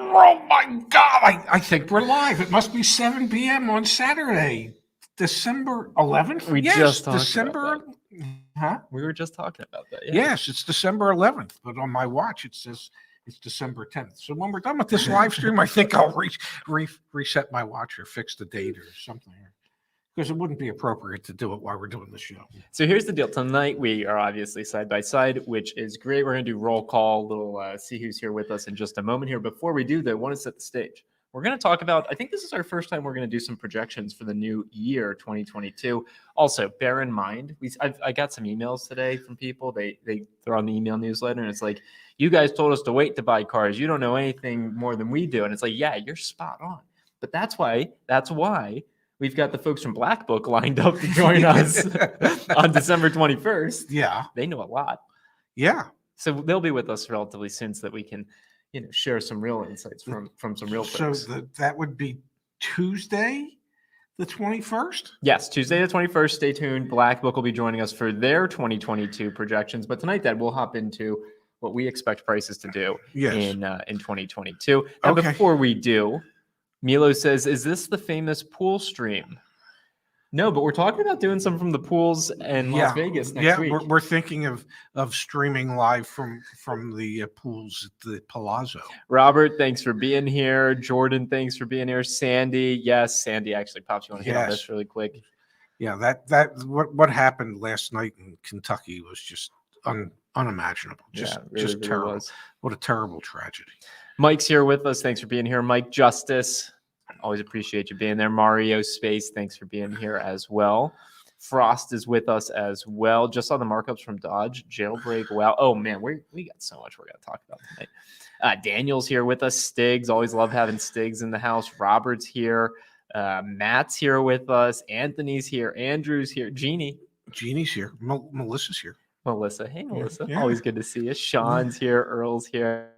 Oh my God! I think we're live. It must be 7 p.m. on Saturday, December 11th. We just talked December. about that. Huh? We were just talking about that. Yeah. Yes, it's December 11th, but on my watch it says it's December 10th. So when we're done with this live stream, I think I'll reset my watch or fix the date or something, because it wouldn't be appropriate to do it while we're doing the show. So here's the deal. Tonight we are obviously side by side, which is great. We're going to do roll call. We'll see who's here with us in just a moment here. Before we do that, I want to set the stage. We're going to talk about, I think this is our first time we're going to do some projections for the new year, 2022. Also, bear in mind, I got some emails today from people. They're on the email newsletter, and it's like, you guys told us to wait to buy cars. You don't know anything more than we do. And it's like, yeah, you're spot on. But that's why we've got the folks from Black Book lined up to join us on December 21st. Yeah. They know a lot. Yeah. So they'll be with us relatively soon so that we can, share some real insights from some real folks. So that would be Tuesday, the 21st? Yes, Tuesday the 21st. Stay tuned. Black Book will be joining us for their 2022 projections. But tonight, Dad, we'll hop into what we expect prices to do in 2022. And before we do, Milo says, is this the famous pool stream? No, but we're talking about doing some from the pools in Las Vegas next week. We're thinking of streaming live from the pools at the Palazzo. Robert, thanks for being here. Jordan, thanks for being here. Sandy, yes, Sandy actually pops. You want to hit on this really quick? Yeah, that what happened last night in Kentucky was just unimaginable. Just terrible. Was. What a terrible tragedy. Mike's here with us. Thanks for being here. Mike Justice, always appreciate you being there. Mario Space, thanks for being here as well. Frost is with us as well. Just saw the markups from Dodge. Jailbreak. Wow. Oh, man, we got so much we're going to talk about tonight. Daniel's here with us. Stiggs. Always love having Stiggs in the house. Robert's here. Matt's here with us. Anthony's here. Andrew's here. Jeannie's here. Melissa's here. Melissa. Hey, Melissa. Yeah. Always good to see you. Sean's here. Earl's here.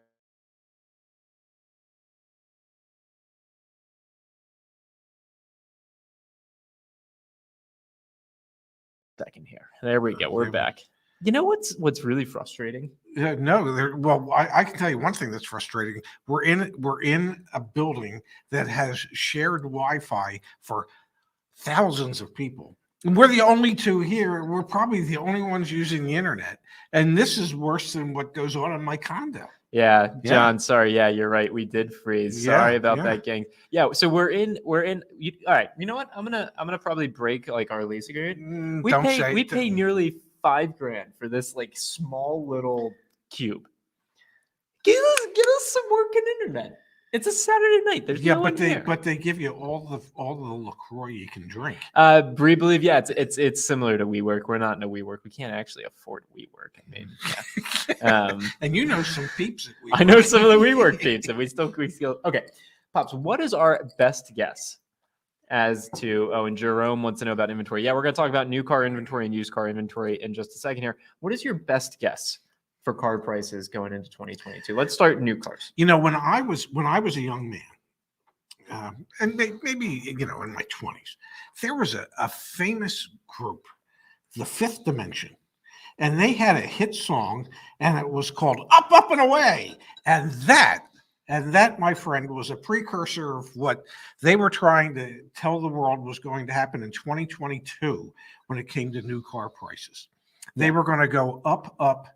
Second here. There we go. We're back. You know what's really frustrating? I can tell you one thing that's frustrating. We're in a building that has shared Wi-Fi for thousands of people. We're the only two here. We're probably the only ones using the internet, and this is worse than what goes on in my condo. Yeah, John. Sorry. Yeah, you're right. We did freeze. Sorry about that, gang. Yeah. So we're in. All right. You know what? I'm gonna probably break like our lease agreement. We pay nearly $5,000 for this like small little cube. Get us some working internet. It's a Saturday night. There's no one here. But they give you all the LaCroix you can drink. Bree, believe it's similar to WeWork. We're not in a WeWork. We can't actually afford WeWork. I mean, and you know some peeps at WeWork. I know some of the WeWork peeps, and we still okay. Pops, what is our best guess as to? Oh, and Jerome wants to know about inventory. Yeah, we're going to talk about new car inventory and used car inventory in just a second here. What is your best guess for car prices going into 2022? Let's start new cars. When I was a young man, and maybe in my 20s, there was a famous group, the Fifth Dimension, and they had a hit song, and it was called "Up, Up and Away," and that, my friend, was a precursor of what they were trying to tell the world was going to happen in 2022 when it came to new car prices. They were going to go up, up,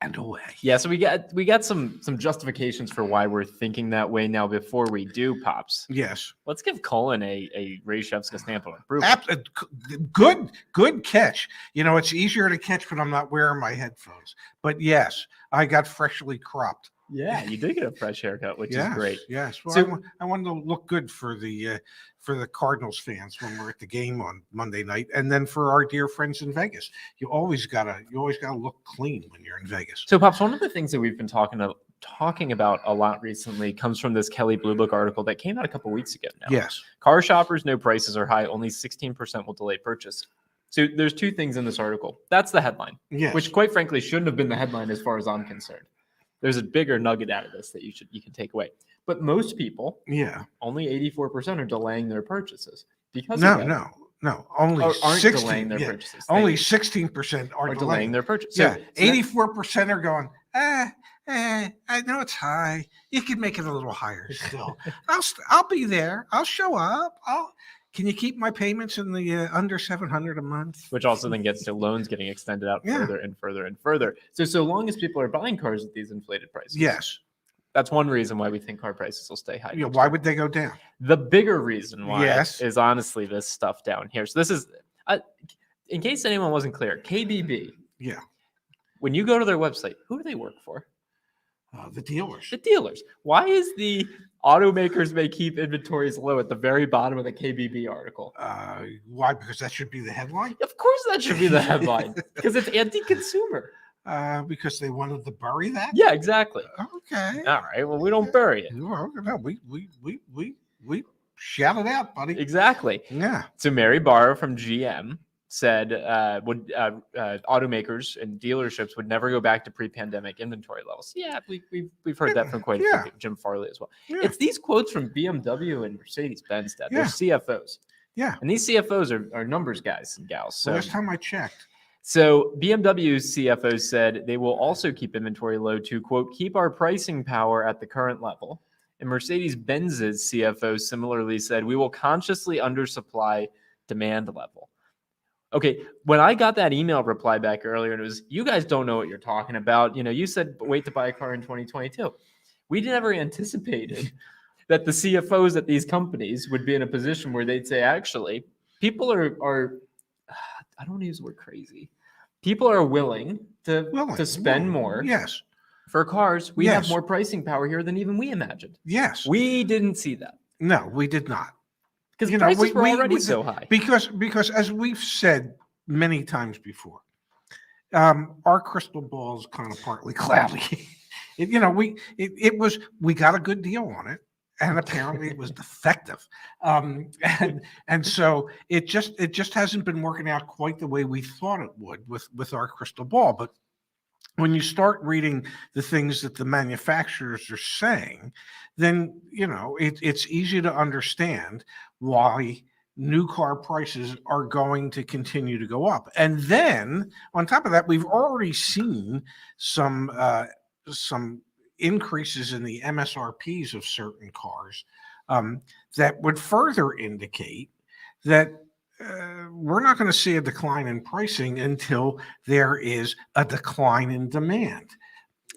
and away. Yeah, so we got some justifications for why we're thinking that way. Now, before we do, Pops, let's give Cullen a Rayshevska stamp of approval. Good catch. It's easier to catch when I'm not wearing my headphones. But yes, I got freshly cropped. Yeah, you did get a fresh haircut, which is great. Yes, well, I wanted to look good for the Cardinals fans when we're at the game on Monday night, and then for our dear friends in Vegas. You always gotta look clean when you're in Vegas. So, Pops, one of the things that we've been talking about a lot recently comes from this Kelley Blue Book article that came out a couple weeks ago now. Yes, car shoppers know prices are high. Only 16% will delay purchase. So, there's two things in this article. That's the headline, which, quite frankly, shouldn't have been the headline as far as I'm concerned. There's a bigger nugget out of this that you can take away. But most people, only 84% are delaying their purchases because no, only aren't 16, delaying their purchases. Only 16% are delaying their purchases. So 84% are going, I know it's high. You can make it a little higher still. I'll be there. I'll show up. Can you keep my payments in the under 700 a month? Which also then gets to loans getting extended out Yeah. further and further and further. So long as people are buying cars at these inflated prices, Yes. that's one reason why we think car prices will stay high. You know, why would they go down? The bigger reason why Yes. is honestly this stuff down here. So this is, in case anyone wasn't clear, KBB. Yeah. When you go to their website, who do they work for? The dealers. The dealers. Why is the automakers may keep inventories low at the very bottom of the KBB article? Why? Because that should be the headline? Of course that should be the headline, because it's anti-consumer. Because they wanted to bury that? Yeah, exactly. Okay. All right. Well, we don't bury it. Well, no, we shout it out, buddy. Exactly. Yeah. So Mary Barra from GM said automakers and dealerships would never go back to pre-pandemic inventory levels. Yeah, we've heard that from quite a few people, Jim Farley as well. Yeah. It's these quotes from BMW and Mercedes-Benz, Dad. They're Yeah. CFOs. Yeah. And these CFOs are numbers guys and gals. So, Last time I checked. so BMW's CFO said they will also keep inventory low to, quote, keep our pricing power at the current level. And Mercedes-Benz's CFO similarly said, we will consciously undersupply demand level. Okay, when I got that email reply back earlier, and it was, you guys don't know what you're talking about. You know, you said wait to buy a car in 2022. We never anticipated that the CFOs at these companies would be in a position where they'd say, actually, people are I don't want to use the word crazy. People are willing to spend more. Yes. For cars. We Yes. have more pricing power here than even we imagined. Yes. We didn't see that. No, we did not. Because You know, prices were we- already we- so high. Because as we've said many times before, our crystal ball is kind of partly cloudy. We got a good deal on it, and apparently it was defective, and so it just hasn't been working out quite the way we thought it would with our crystal ball. But when you start reading the things that the manufacturers are saying, then it's easy to understand why new car prices are going to continue to go up. And then on top of that, we've already seen some increases in the MSRPs of certain cars that would further indicate that we're not going to see a decline in pricing until there is a decline in demand.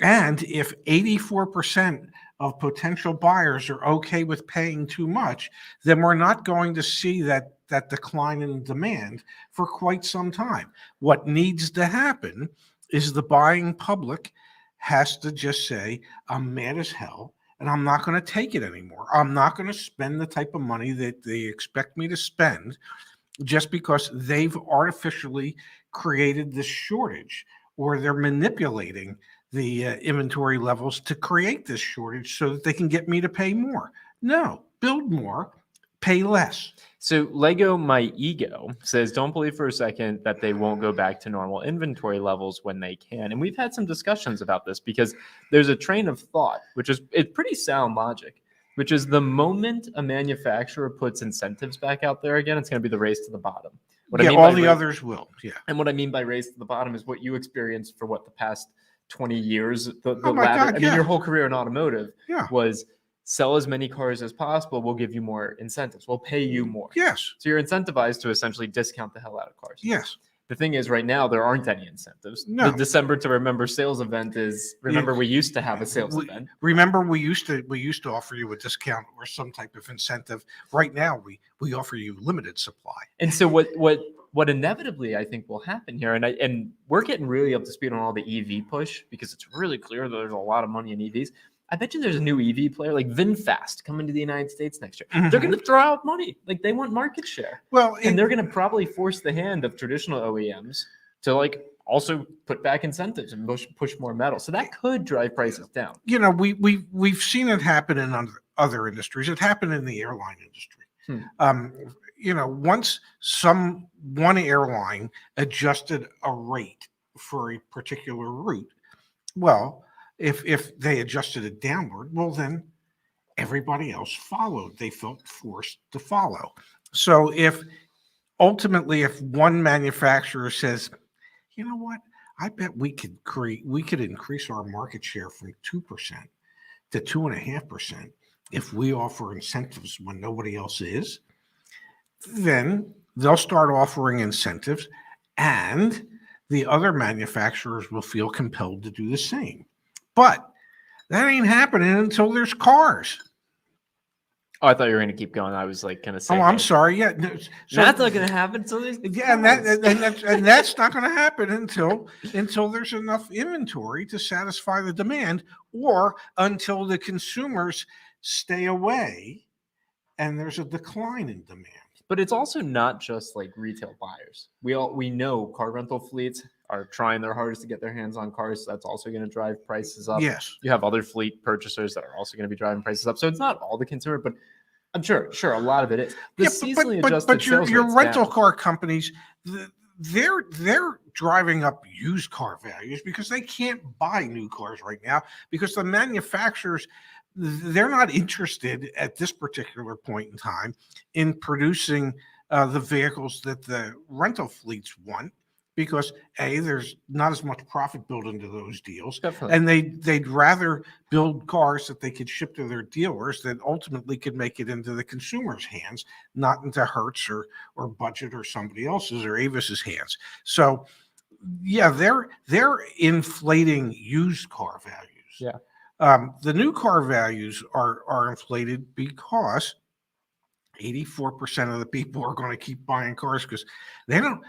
And if 84% of potential buyers are okay with paying too much, then we're not going to see that decline in demand for quite some time. What needs to happen is the buying public has to just say, I'm mad as hell, and I'm not going to take it anymore. I'm not going to spend the type of money that they expect me to spend just because they've artificially created this shortage, or they're manipulating the inventory levels to create this shortage so that they can get me to pay more. No, build more, pay less. So Lego My Ego says, don't believe for a second that they won't go back to normal inventory levels when they can. And we've had some discussions about this because there's a train of thought, it's pretty sound logic, which is the moment a manufacturer puts incentives back out there again, it's going to be the race to the bottom. All the others will. Yeah. And what I mean by race to the bottom is what you experienced for the past 20 years. Your whole career in automotive was sell as many cars as possible. We'll give you more incentives. We'll pay you more. Yes. So you're incentivized to essentially discount the hell out of cars. Yes. The thing is, right now, there aren't any incentives. No. The December to Remember sales event is, we used to have a sales event. Remember, we used to offer you a discount or some type of incentive. Right now, we offer you limited supply. And so what inevitably I think will happen here, and we're getting really up to speed on all the EV push because it's really clear that there's a lot of money in EVs. I bet you there's a new EV player like VinFast coming to the United States next year. Mm-hmm. They're going to throw out money. Like they want market share. And they're going to probably force the hand of traditional OEMs to also put back incentives and push more metal. So that could drive prices down. We've seen it happen in other industries. It happened in the airline industry. Once one airline adjusted a rate for a particular route, if they adjusted it downward, then everybody else followed. They felt forced to follow. So if one manufacturer says, you know what, I bet we could increase our market share from 2% to 2.5% if we offer incentives when nobody else is. Then they'll start offering incentives, and the other manufacturers will feel compelled to do the same. But that ain't happening until there's cars. Oh, I thought you were going to keep going. I was like going to say, Oh, I'm hey, sorry. Yeah, that's not going to happen until there's yeah, and that's not going to happen until there's enough inventory to satisfy the demand, or until the consumers stay away and there's a decline in demand. But it's also not just like retail buyers. We know car rental fleets are trying their hardest to get their hands on cars. So that's also going to drive prices up. Yes. You have other fleet purchasers that are also going to be driving prices up. So it's not all the consumer, but I'm sure a lot of it is. The seasonally adjusted but sales your rate's rental down. car companies, they're driving up used car values because they can't buy new cars right now because the manufacturers, they're not interested at this particular point in time in producing the vehicles that the rental fleets want, because there's not as much profit built into those deals. Definitely. And they'd rather build cars that they could ship to their dealers that ultimately could make it into the consumer's hands, not into Hertz or Budget or somebody else's or Avis's hands. So yeah, they're inflating used car values. Yeah. The new car values are inflated because 84% of the people are going to keep buying cars because they don't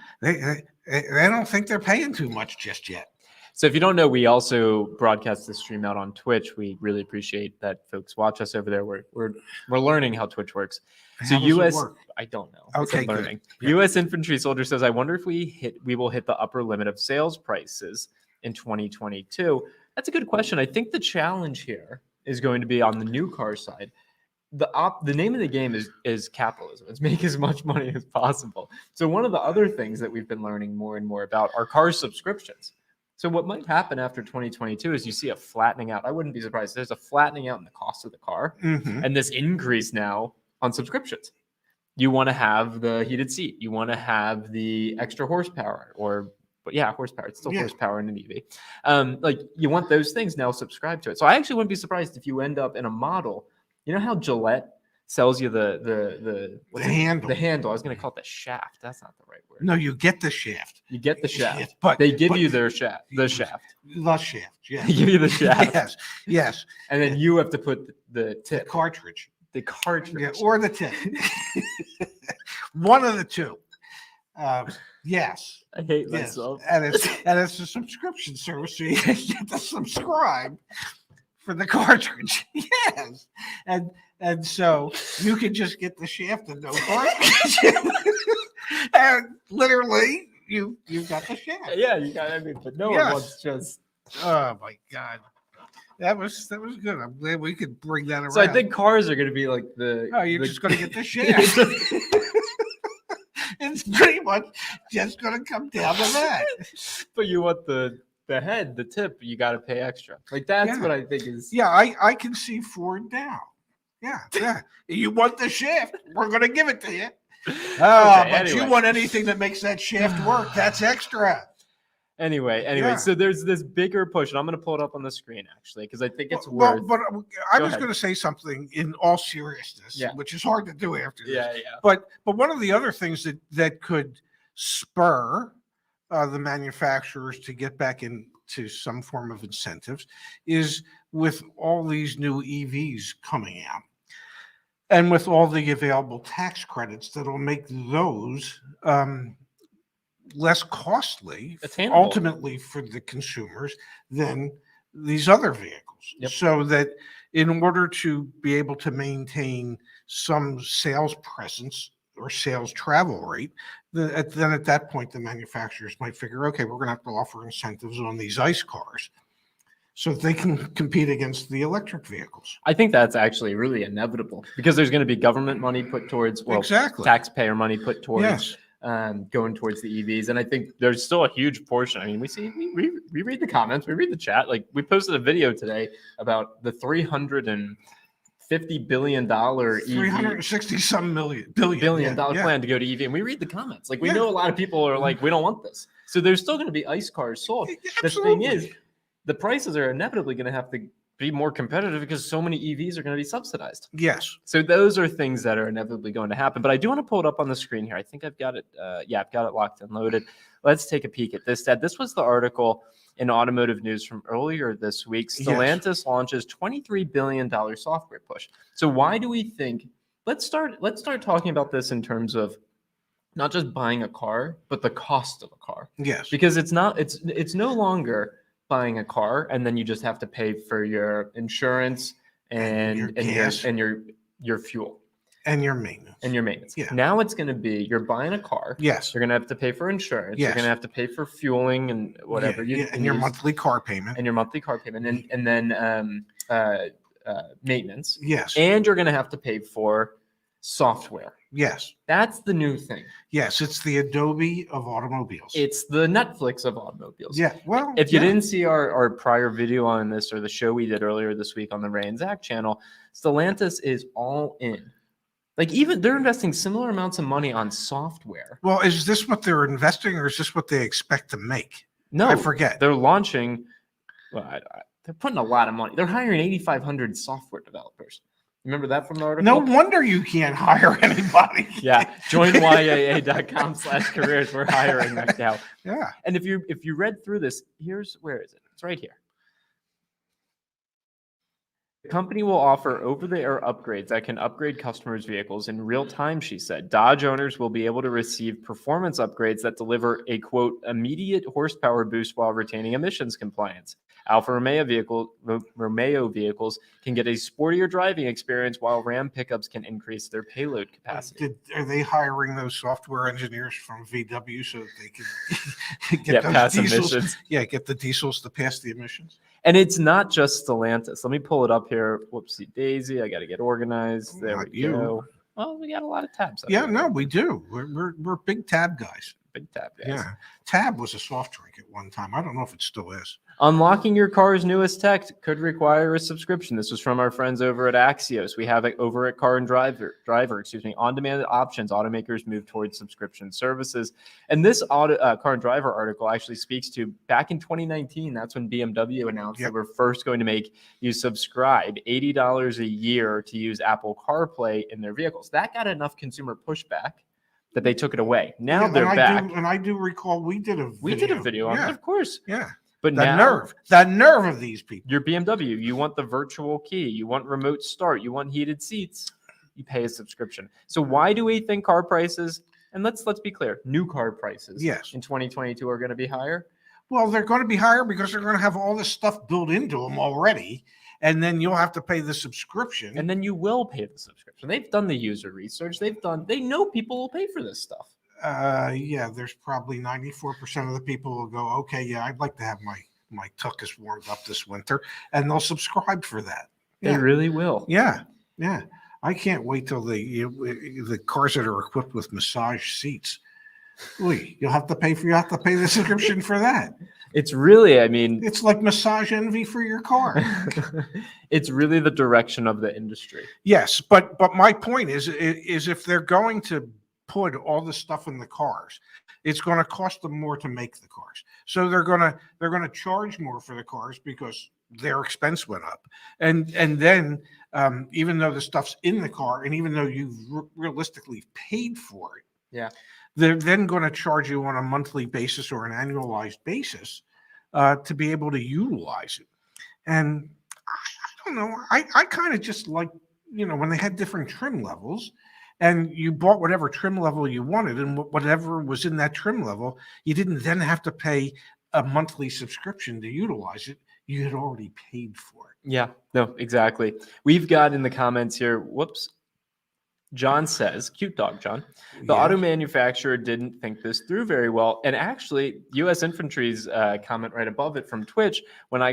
think they're paying too much just yet. So if you don't know, we also broadcast this stream out on Twitch. We really appreciate that folks watch us over there. We're learning how Twitch works. So How does it US, work? I don't know. Okay, It's learning. good. U.S. infantry soldier says, I wonder if we will hit the upper limit of sales prices in 2022. That's a good question. I think the challenge here is going to be on the new car side. The name of the game is capitalism. It's make as much money as possible. So one of the other things that we've been learning more and more about are car subscriptions. So what might happen after 2022 is you see a flattening out. I wouldn't be surprised. There's a flattening out in the cost of the car, and this increase now on subscriptions. You want to have the heated seat. You want to have the extra horsepower, horsepower. It's still horsepower in an EV. Like you want those things now subscribed to it. So I actually wouldn't be surprised if you end up in a model. You know how Gillette sells you the handle. The handle. I was going to call it the shaft. That's not the right word. No, you get the shaft. You get the shaft, Yeah, but they give you their shaft. The shaft. The shaft. Yeah. They give you the shaft. Yes. And then you have to put the tip. The cartridge. The cartridge. Yeah, or the tip. One of the two. Yes. I hate myself. And it's a subscription service, so you get to subscribe for the cartridge. Yes. And so you can just get the shaft and no cartridge. And literally you've got the shaft. Yeah, you got everything, but no one wants just. Oh my God. That was good. I'm glad we could bring that around. So I think cars are going to be like the. Oh, you're just going to get the shaft. It's pretty much just going to come down to that. But you want the head, the tip, you got to pay extra. Like that's what I think is. Yeah, I can see Ford now. Yeah. You want the shaft? We're going to give it to you. But anyway. You want anything that makes that shaft work? That's extra. Anyway, so there's this bigger push, and I'm going to pull it up on the screen actually because I think it's worth. But I was going to say something in all seriousness, which is hard to do after this. Yeah. But one of the other things that could spur the manufacturers to get back into some form of incentives is with all these new EVs coming out, and with all the available tax credits that'll make those less costly ultimately for the consumers than these other vehicles. So that in order to be able to maintain some sales presence or sales travel rate, then at that point the manufacturers might figure, okay, we're going to have to offer incentives on these ICE cars so that they can compete against the electric vehicles. I think that's actually really inevitable because there's going to be government money put towards taxpayer money put towards going towards the EVs. And I think there's still a huge portion. I mean, we read the comments, we read the chat. Like we posted a video today about the $50 billion EV 360 some billion billion-dollar yeah. plan to go to EV, and we read the comments. Like, we Yeah. know a lot of people are like, we don't want this. So there's still going to be ICE cars sold. The thing is, Absolutely. the prices are inevitably going to have to be more competitive because so many EVs are going to be subsidized. Yes. So those are things that are inevitably going to happen. But I do want to pull it up on the screen here. I think I've got it. Yeah, I've got it locked and loaded. Let's take a peek at this. Ted, this was the article in Automotive News from earlier this week. Stellantis launches $23 billion software push. So why do we think? Let's start talking about this in terms of not just buying a car, but the cost of a car. Yes. Because it's no longer buying a car and then you just have to pay for your insurance and your fuel And your maintenance. Yeah. Now it's going to be, you're buying a car. Yes. You're going to have to pay for insurance. You're Yes. going to have to pay for fueling and whatever. And your monthly car payment. And your monthly car payment. And then maintenance. Yes. And you're going to have to pay for software. Yes. That's the new thing. Yes. It's the Adobe of automobiles. It's the Netflix of automobiles. Yeah. Well, if you didn't see our prior video on this or the show we did earlier this week on the Ray and Zach channel, Stellantis is all in. Like, even they're investing similar amounts of money on software. Well, is this what they're investing, or is this what they expect to make? No, I forget. They're launching. Well, they're putting a lot of money. They're hiring 8,500 software developers. Remember that from the article? No wonder you can't hire anybody. Yeah, join YAA.com/careers. We're hiring right now. Yeah. And if you read through this, where is it? It's right here. The company will offer over-the-air upgrades that can upgrade customers' vehicles in real time, she said. Dodge owners will be able to receive performance upgrades that deliver a, quote, immediate horsepower boost while retaining emissions compliance. Alfa Romeo vehicles can get a sportier driving experience, while Ram pickups can increase their payload capacity. Are they hiring those software engineers from VW so that they can get those pass diesels? emissions. Yeah, get the diesels to pass the emissions. And it's not just Stellantis. Let me pull it up here. Whoopsie daisy. I got to get organized. There Not we you. go. Well, we got a lot of tabs. Yeah, no, we do. We're big Tab guys. Big tab, guys. Yeah. Tab was a soft drink at one time. I don't know if it still is. Unlocking your car's newest tech could require a subscription. This was from our friends over at Axios. We have it over at Car and Driver, on-demand options. Automakers move towards subscription services. And this Car and Driver article actually speaks to back in 2019. That's when BMW announced they were first going to make you subscribe $80 a year to use Apple CarPlay in their vehicles. That got enough consumer pushback that they took it away. Now they're back. And I do recall we did a video on it, of course. Yeah. But the now, nerve of these people. Your BMW, you want the virtual key, you want remote start, you want heated seats, you pay a subscription. So why do we think car prices, and let's be clear, new car prices in 2022 are going to be higher? Well, they're going to be higher because they're going to have all this stuff built into them already. And then you'll have to pay the subscription. And then you will pay the subscription. They've done the user research. They know people will pay for this stuff. Yeah, there's probably 94% of the people will go, okay, yeah, I'd like to have my tuchus warmed up this winter, and they'll subscribe for that. They really will. Yeah, yeah. I can't wait till the cars that are equipped with massage seats. You'll have to pay the subscription for that. It's really, I mean, it's like massage envy for your car. It's really the direction of the industry. Yes, but my point is if they're going to put all the stuff in the cars, it's going to cost them more to make the cars. So they're going to charge more for the cars because their expense went up. And then even though the stuff's in the car, and even though you've realistically paid for it, they're then going to charge you on a monthly basis or an annualized basis to be able to utilize it. And I don't know, I kind of just like, when they had different trim levels, and you bought whatever trim level you wanted, and whatever was in that trim level, you didn't then have to pay a monthly subscription to utilize it. You had already paid for it. Yeah, no, exactly. We've got in the comments here, John says, cute dog, John. The auto manufacturer didn't think this through very well. And actually, U.S. Infantry's comment right above it from Twitch, when I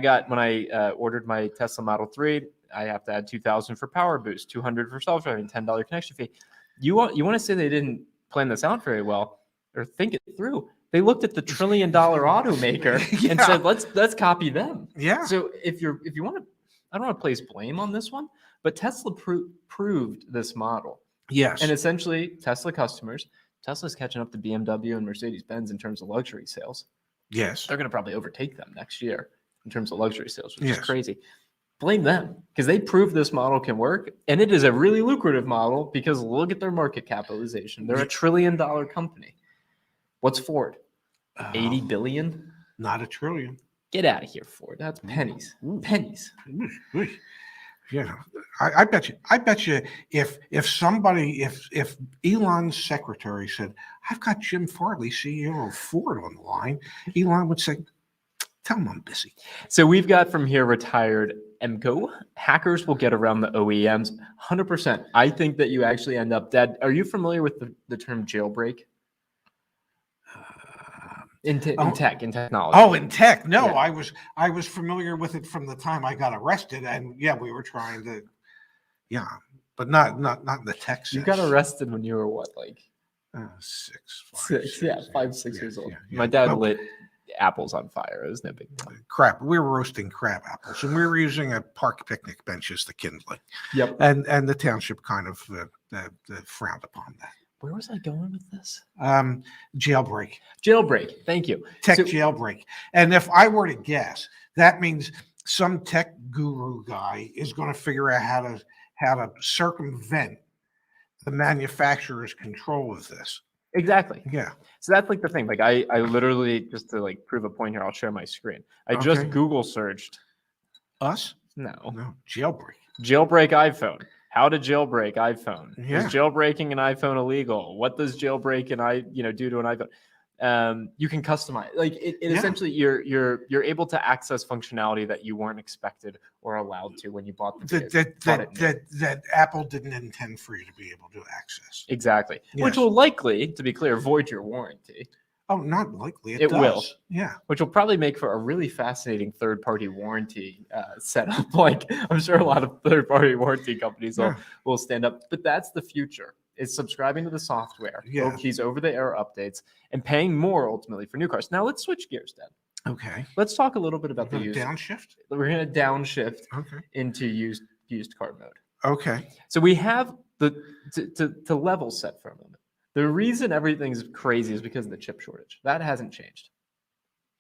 ordered my Tesla Model 3, I have to add $2,000 for power boost, $200 for self-driving, $10 connection fee. You want to say they didn't plan this out very well or think it through? They looked at the $1 trillion automaker and said, let's copy them. Yeah. So if you want to, I don't want to place blame on this one, But Tesla proved this model. Yes. And essentially, Tesla customers, Tesla's catching up to BMW and Mercedes-Benz in terms of luxury sales. Yes. They're going to probably overtake them next year in terms of luxury sales, which Yes. is crazy. Blame them because they proved this model can work. And it is a really lucrative model because look at their market capitalization. They're $1 trillion company. What's Ford? 80 billion? Not $1 trillion. Get out of here, Ford. That's pennies. Ooh. Pennies. Yeah, I bet you if Elon's secretary said, "I've got Jim Farley, CEO of Ford, on the line," Elon would say, "Tell him I'm busy." So we've got from here retired MCO. Hackers will get around the OEMs 100%. I think that you actually end up dead. Are you familiar with the term jailbreak? In technology. Oh, in tech. No, Yeah. I was familiar with it from the time I got arrested, and yeah, we were trying to, but not in the tech sense. You got arrested when you were what, like 6, 5, 6 years old. Yeah. My dad lit apples on fire. It was no big deal. Crap. We were roasting crab apples, and we were using a park picnic bench as the kindling. Yep. And the township kind of frowned upon that. Where was I going with this? Jailbreak. Jailbreak. Thank you. Tech jailbreak. And if I were to guess, that means some tech guru guy is going to figure out how to circumvent the manufacturer's control of this. Exactly. Yeah. So that's like the thing. Like I literally, just to like prove a point here, I'll share my screen. I just Google searched. Us? No. Jailbreak. Jailbreak iPhone. How to jailbreak iPhone. Yeah. Is jailbreaking an iPhone illegal? What does jailbreak do to an iPhone? You can customize. Like it essentially, you're able to access functionality that you weren't expected or allowed to when you bought the that Apple didn't intend for you to be able to access. Exactly. Yes. Which will likely, to be clear, void your warranty. Oh, not likely. It does. Will. Yeah. Which will probably make for a really fascinating third-party warranty setup. Like I'm sure a lot of third-party warranty companies will stand up. But that's the future: is subscribing to the software, these over-the-air updates, and paying more ultimately for new cars. Now let's switch gears, Dad. Okay. Let's talk a little bit about the used downshift. We're going to downshift into used car mode. Okay. So we have to level set for a moment. The reason everything's crazy is because of the chip shortage. That hasn't changed.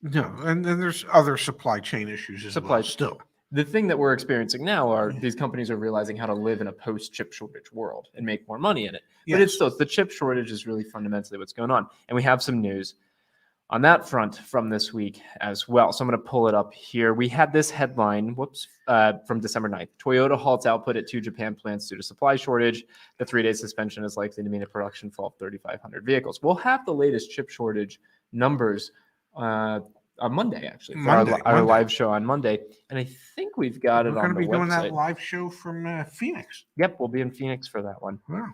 No, and then there's other supply chain issues as well still. The thing that we're experiencing now are these companies are realizing how to live in a post-chip shortage world and make more money in it. But it's still, the chip shortage is really fundamentally what's going on. And we have some news on that front from this week as well. So I'm going to pull it up here. We had this headline, from December 9th. Toyota halts output at 2 Japan plants due to supply shortage. The 3-day suspension is likely to mean a production fall of 3,500 vehicles. We'll have the latest chip shortage numbers on Monday, actually. Our live show on Monday. And I think we've got it on the website. We're going to be doing that live show from Phoenix. Yep, we'll be in Phoenix for that one. Wow.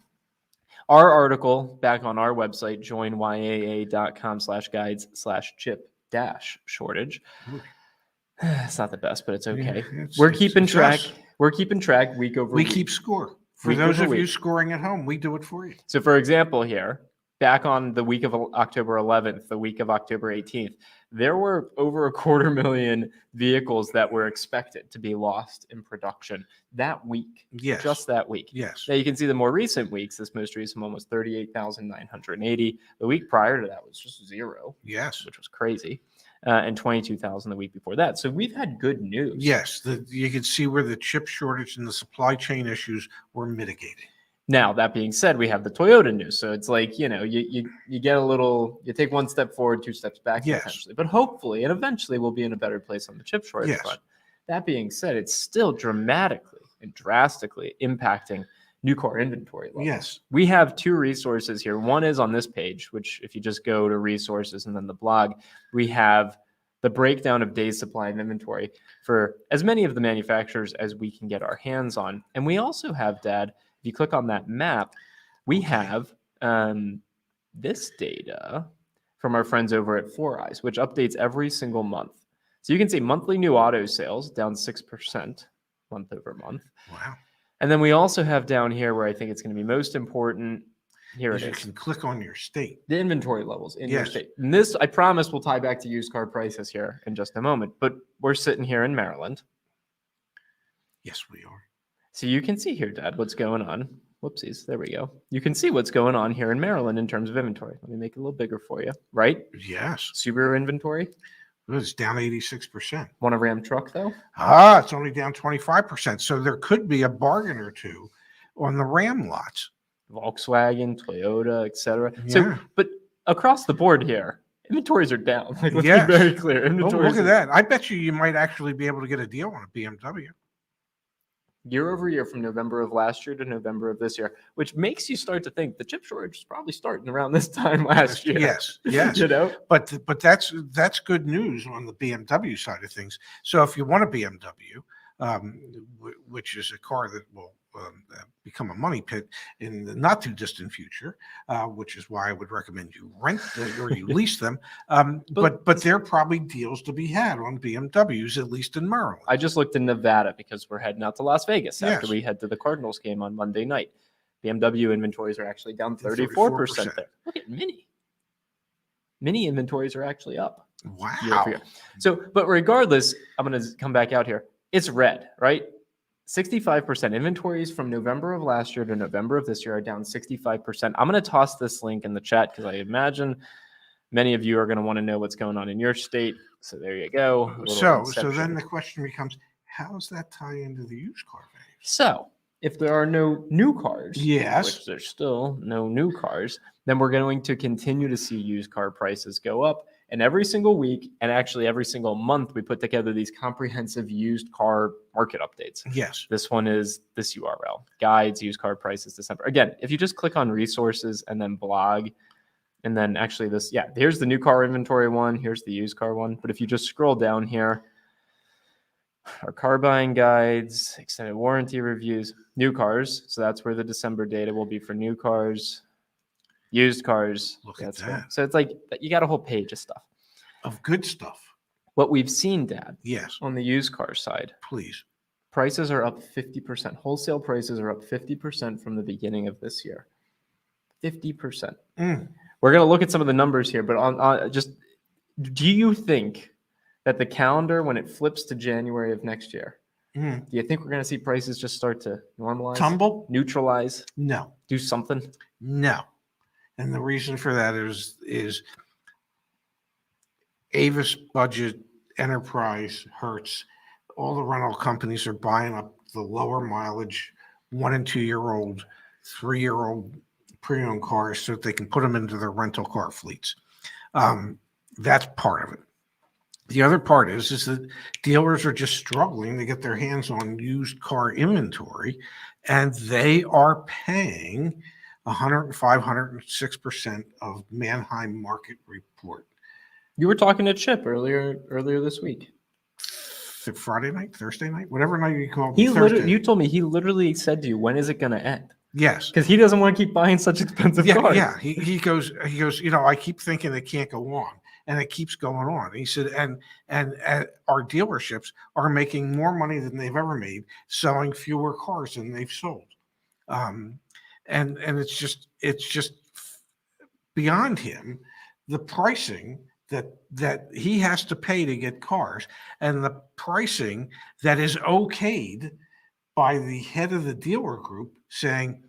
Our article back on our website, joinyaa.com/guides/chip-shortage. It's not the best, but it's okay. We're keeping track. We're keeping track week over week. We keep score. For those of you scoring at home, we do it for you. So, for example, here, back on the week of October 11th, the week of October 18th, there were over 250,000 vehicles that were expected to be lost in production that week. Yes. Just that week. Yes. Now you can see the more recent weeks, this most recent one was 38,980. The week prior to that was just 0. Yes. Which was crazy. And 22,000 the week before that. So we've had good news. Yes. You can see where the chip shortage and the supply chain issues were mitigated. Now, that being said, we have the Toyota news. So it's like, you get a little, you take one step forward, 2 steps back, potentially. But hopefully and eventually we'll be in a better place on the chip shortage front. That being said, it's still dramatically and drastically impacting new car inventory levels. Yes. We have 2 resources here. One is on this page, which if you just go to resources and then the blog, we have the breakdown of days supply and inventory for as many of the manufacturers as we can get our hands on. And we also have, Dad, if you click on that map, we have this data from our friends over at 4Eyes, which updates every single month. So you can see monthly new auto sales down 6% month over month. Wow. And then we also have down here where I think it's going to be most important. Here it is. You can click on your state. The inventory levels in your state. And this, I promise, will tie back to used car prices here in just a moment. But we're sitting here in Maryland. Yes, we are. So you can see here, Dad, what's going on. Whoopsies. There we go. You can see what's going on here in Maryland in terms of inventory. Let me make it a little bigger for you. Right? Yes. Subaru inventory. It's down 86%. Want a Ram truck, though? It's only down 25%. So there could be a bargain or two on the Ram lots. Volkswagen, Toyota, etc. Yeah. So, but across the board here, inventories are down. Like, let's Yes. be very clear. Oh, Inventories look at that. I bet you might actually be able to get a deal on a BMW. year over year from November of last year to November of this year, which makes you start to think the chip shortage is probably starting around this time last year. Yes, yes. You know? But that's good news on the BMW side of things. So if you want a BMW, which is a car that will become a money pit in the not too distant future, which is why I would recommend you rent or you lease them. But there are probably deals to be had on BMWs, at least in Maryland. I just looked in Nevada because we're heading out to Las Vegas after Yes. we head to the Cardinals game on Monday night. BMW inventories are actually down 34% there. Look at Mini. Mini inventories are actually up. Wow. Year over year. So, but regardless, I'm going to come back out here. It's red, right? 65% inventories from November of last year to November of this year are down 65%. I'm going to toss this link in the chat because I imagine many of you are going to want to know what's going on in your state. So there you go. So then the question becomes, how does that tie into the used car value? So if there are no new cars, Yes. which there's still no new cars, then we're going to continue to see used car prices go up. And every single week, and actually every single month, we put together these comprehensive used car market updates. Yes. This one is this URL, guides, used car prices, December. Again, if you just click on resources and then blog, and then actually this, yeah, here's the new car inventory one. Here's the used car one. But if you just scroll down here, our car buying guides, extended warranty reviews, new cars. So that's where the December data will be for new cars. Used cars. Look at That's that. So it's like you got a whole page of stuff. Of good stuff. What we've seen, Dad, Yes. on the used car side, Please. prices are up 50%. Wholesale prices are up 50% from the beginning of this year. 50%. Mm. We're going to look at some of the numbers here, but on just do you think that the calendar, when it flips to January of next year, Mm. do you think we're going to see prices just start to normalize, Tumble? neutralize, No. do something? No. And the reason for that is Avis Budget, Enterprise, Hertz, all the rental companies are buying up the lower mileage 1 and 2 year old, 3-year-old pre-owned cars so that they can put them into their rental car fleets. That's part of it. The other part is that dealers are just struggling to get their hands on used car inventory, and they are paying 105, 106% of Manheim Market Report. You were talking to Chip earlier this week. Friday night, Thursday night, whatever night you call it. You told me he literally said to you, when is it going to end? Yes. Because he doesn't want to keep buying such expensive cars. Yeah. He goes, I keep thinking it can't go on. And it keeps going on. He said, and our dealerships are making more money than they've ever made, selling fewer cars than they've sold. And it's just beyond him, the pricing that he has to pay to get cars, and the pricing that is okayed by the head of the dealer group saying,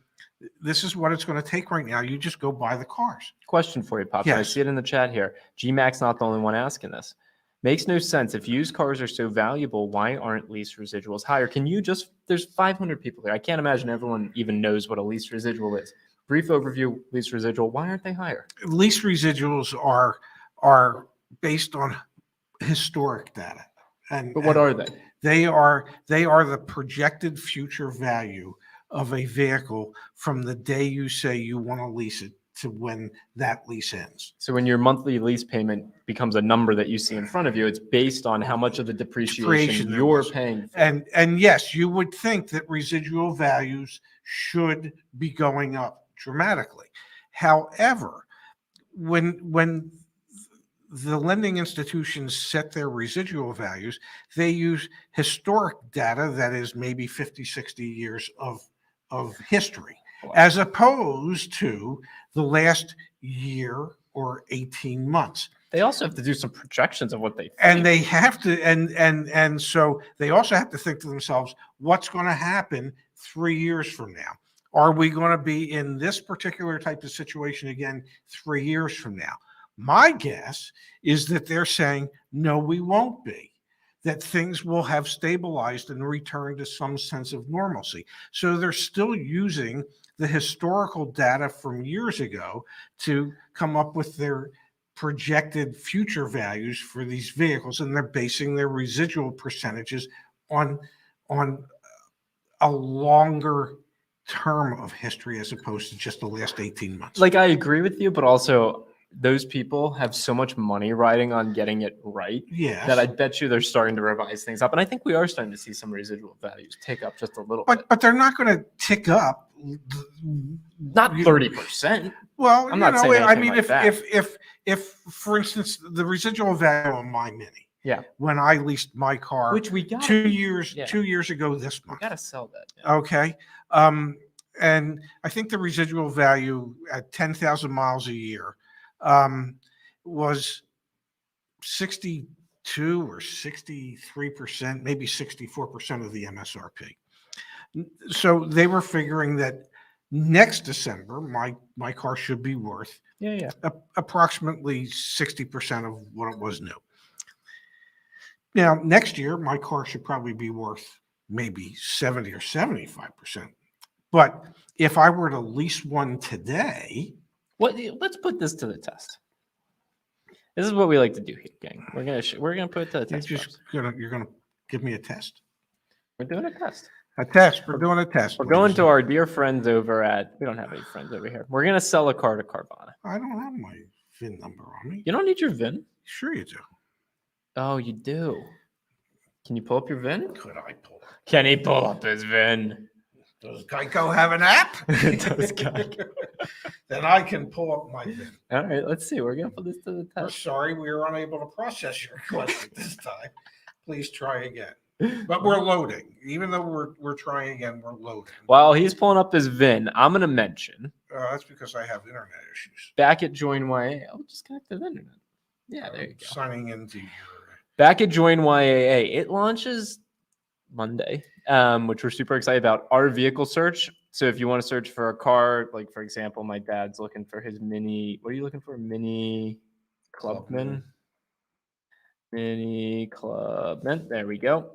this is what it's going to take right now. You just go buy the cars. Question for you, Pops. Yes. I see it in the chat here. GMAC's not the only one asking this. Makes no sense. If used cars are so valuable, why aren't lease residuals higher? There's 500 people there. I can't imagine everyone even knows what a lease residual is. Brief overview, lease residual. Why aren't they higher? Lease residuals are based on historic data. But what are they? They are the projected future value of a vehicle from the day you say you want to lease it to when that lease ends. So when your monthly lease payment becomes a number that you see in front of you, it's based on how much of the depreciation you're paying for. And yes, you would think that residual values should be going up dramatically. However, when the lending institutions set their residual values, they use historic data that is maybe 50, 60 years of history, as opposed to the last year or 18 months. They also have to do some projections of what they think. And they have to, and so they also have to think to themselves, what's going to happen 3 years from now? Are we going to be in this particular type of situation again 3 years from now? My guess is that they're saying, no, we won't be, that things will have stabilized and returned to some sense of normalcy. So they're still using the historical data from years ago to come up with their projected future values for these vehicles, and they're basing their residual percentages on a longer term of history as opposed to just the last 18 months. Like, I agree with you, but also those people have so much money riding on getting it right Yes. that I bet you they're starting to revise things up. And I think we are starting to see some residual values tick up just a little bit. But they're not going to tick up. Not 30%. Well, I'm not saying I anything mean, like that. if for instance, the residual value on my Mini, Yeah. when I leased my car, Which we got 2 years yeah. 2 years ago this We month. got to sell that. Yeah. Okay. And I think the residual value at 10,000 miles a year was 62 or 63%, maybe 64% of the MSRP. So they were figuring that next December, my car should be worth approximately 60% of what it was new. Now, next year, my car should probably be worth maybe 70 or 75%. But if I were to lease one today, Let's put this to the test. This is what we like to do here, gang. We're gonna put it to the test. you're gonna give me a test. We're doing a test. A test. We're doing a test. We're going to our dear friends over at. We don't have any friends over here. We're gonna sell a car to Carvana. I don't have my VIN number on me. You don't need your VIN. Sure you do. Oh, you do. Can you pull up your VIN? Could I pull it? Can he pull up his VIN? Does Geico have an app? Does Geico? Then I can pull up my VIN. All right, let's see. We're gonna put this to the We're test. sorry we are unable to process your request at this time. Please try again. But we're loading. Even though we're trying again, we're loading. While he's pulling up his VIN, I'm gonna mention. That's because I have internet issues. Back at Join YAA, I'll just connect to the internet. Yeah, there you go. Signing into your. Back at Join YAA, it launches Monday, which we're super excited about. Our vehicle search. So if you want to search for a car, like for example, my dad's looking for his Mini. What are you looking for? Mini Clubman. Mini Clubman. There we go.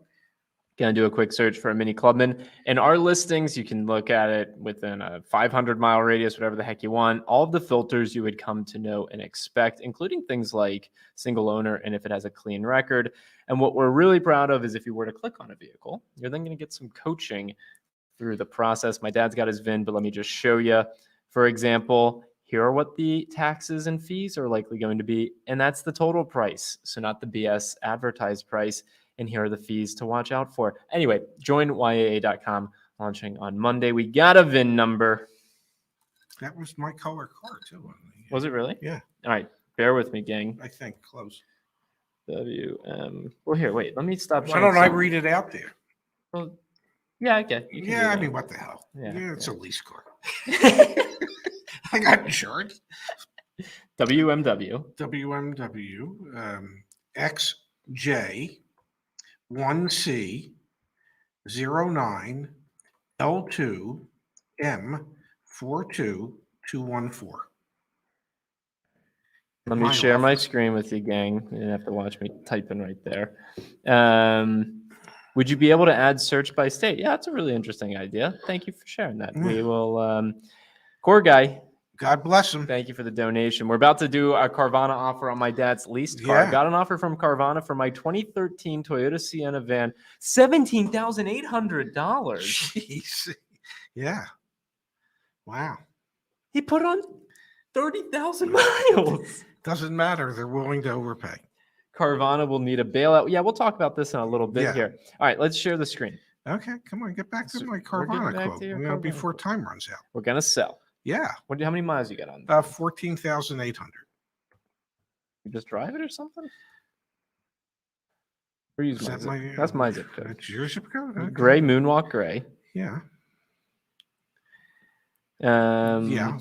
Gonna do a quick search for a Mini Clubman. And our listings, you can look at it within a 500-mile radius, whatever the heck you want. All of the filters you would come to know and expect, including things like single owner and if it has a clean record. And what we're really proud of is if you were to click on a vehicle, you're then going to get some coaching through the process. My dad's got his VIN, but let me just show you. For example, here are what the taxes and fees are likely going to be, and that's the total price. So not the BS advertised price. And here are the fees to watch out for. Anyway, joinyaa.com, launching on Monday. We got a VIN number. That was my color car too. Was it really? Yeah. All right. Bear with me, gang. I think close. WM. Well, here, wait. Let me stop. Why don't I read it out there? Well, yeah, I get. Yeah, I mean, what the hell? Yeah, It's a lease car. I got insurance. WMW. WMW XJ 1C 09 L2 M 42214. Let me share my screen with you, gang. You didn't have to watch me typing right there. Would you be able to add search by state? Yeah, that's a really interesting idea. Thank you for sharing that. We will. Core guy. God bless him. Thank you for the donation. We're about to do a Carvana offer on my dad's leased car. Yeah. Got an offer from Carvana for my 2013 Toyota Sienna van, $17,800. Jeez. Yeah. Wow. He put on 30,000 miles. Doesn't matter. They're willing to overpay. Carvana will need a bailout. Yeah, we'll talk about this in a little bit here. All right, let's share the screen. Okay, come on, get back to my We're getting Carvana back quote. to your You know, Carvana before quote. time runs out. We're gonna sell. Yeah. How many miles you got on? 14,800. You just drive it or something? Or use Is my that zip- That's my zip code. That's your zip code? Okay. Gray Moonwalk Gray. Yeah. It's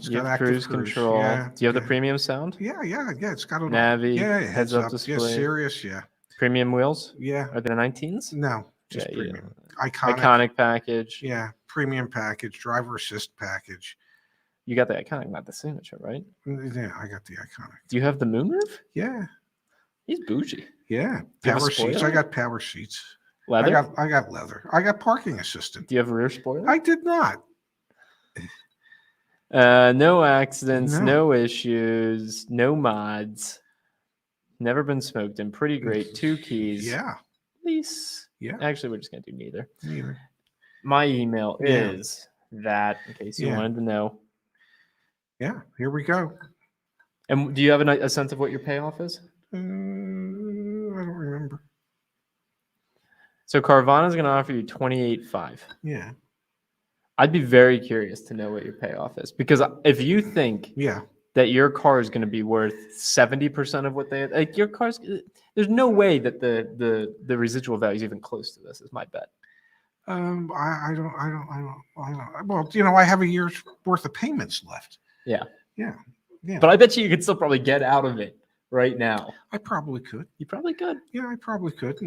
got got active cruise cruise. control. Yeah, Do you have the yeah. premium sound? Yeah. It's got a Navi, Yeah, heads up Yeah, display. Sirius. Yeah. Premium wheels? Yeah. Are they the 19s? No. Just Yeah, premium. yeah. Iconic. Iconic package. Yeah, premium package, driver assist package. You got the iconic, not the signature, right? Yeah, I got the iconic. Do you have the moonroof? Yeah, He's bougie. yeah. Do you have a Power seats. I spoiler? got power seats. Leather? I got leather. I got parking assistant. Do you have a rear spoiler? I did not. No accidents, No. no issues, no mods. Never been smoked in. Pretty great. 2 keys. Yeah, Lease. yeah. Actually, we're just gonna do neither. Neither. My email Yeah. is that, in case you Yeah. wanted to know. Yeah, here we go. And do you have a sense of what your payoff is? I don't remember. So Carvana's going to offer you $28,500. Yeah, I'd be very curious to know what your payoff is, because if you think yeah. that your car is going to be worth 70% of what they like, your car's, there's no way that the residual value is even close to this. Is my bet. I don't. Well, you know, I have a year's worth of payments left. Yeah. Yeah, yeah. But I bet you could still probably get out of it right now. I probably could. You probably could. Yeah, I probably could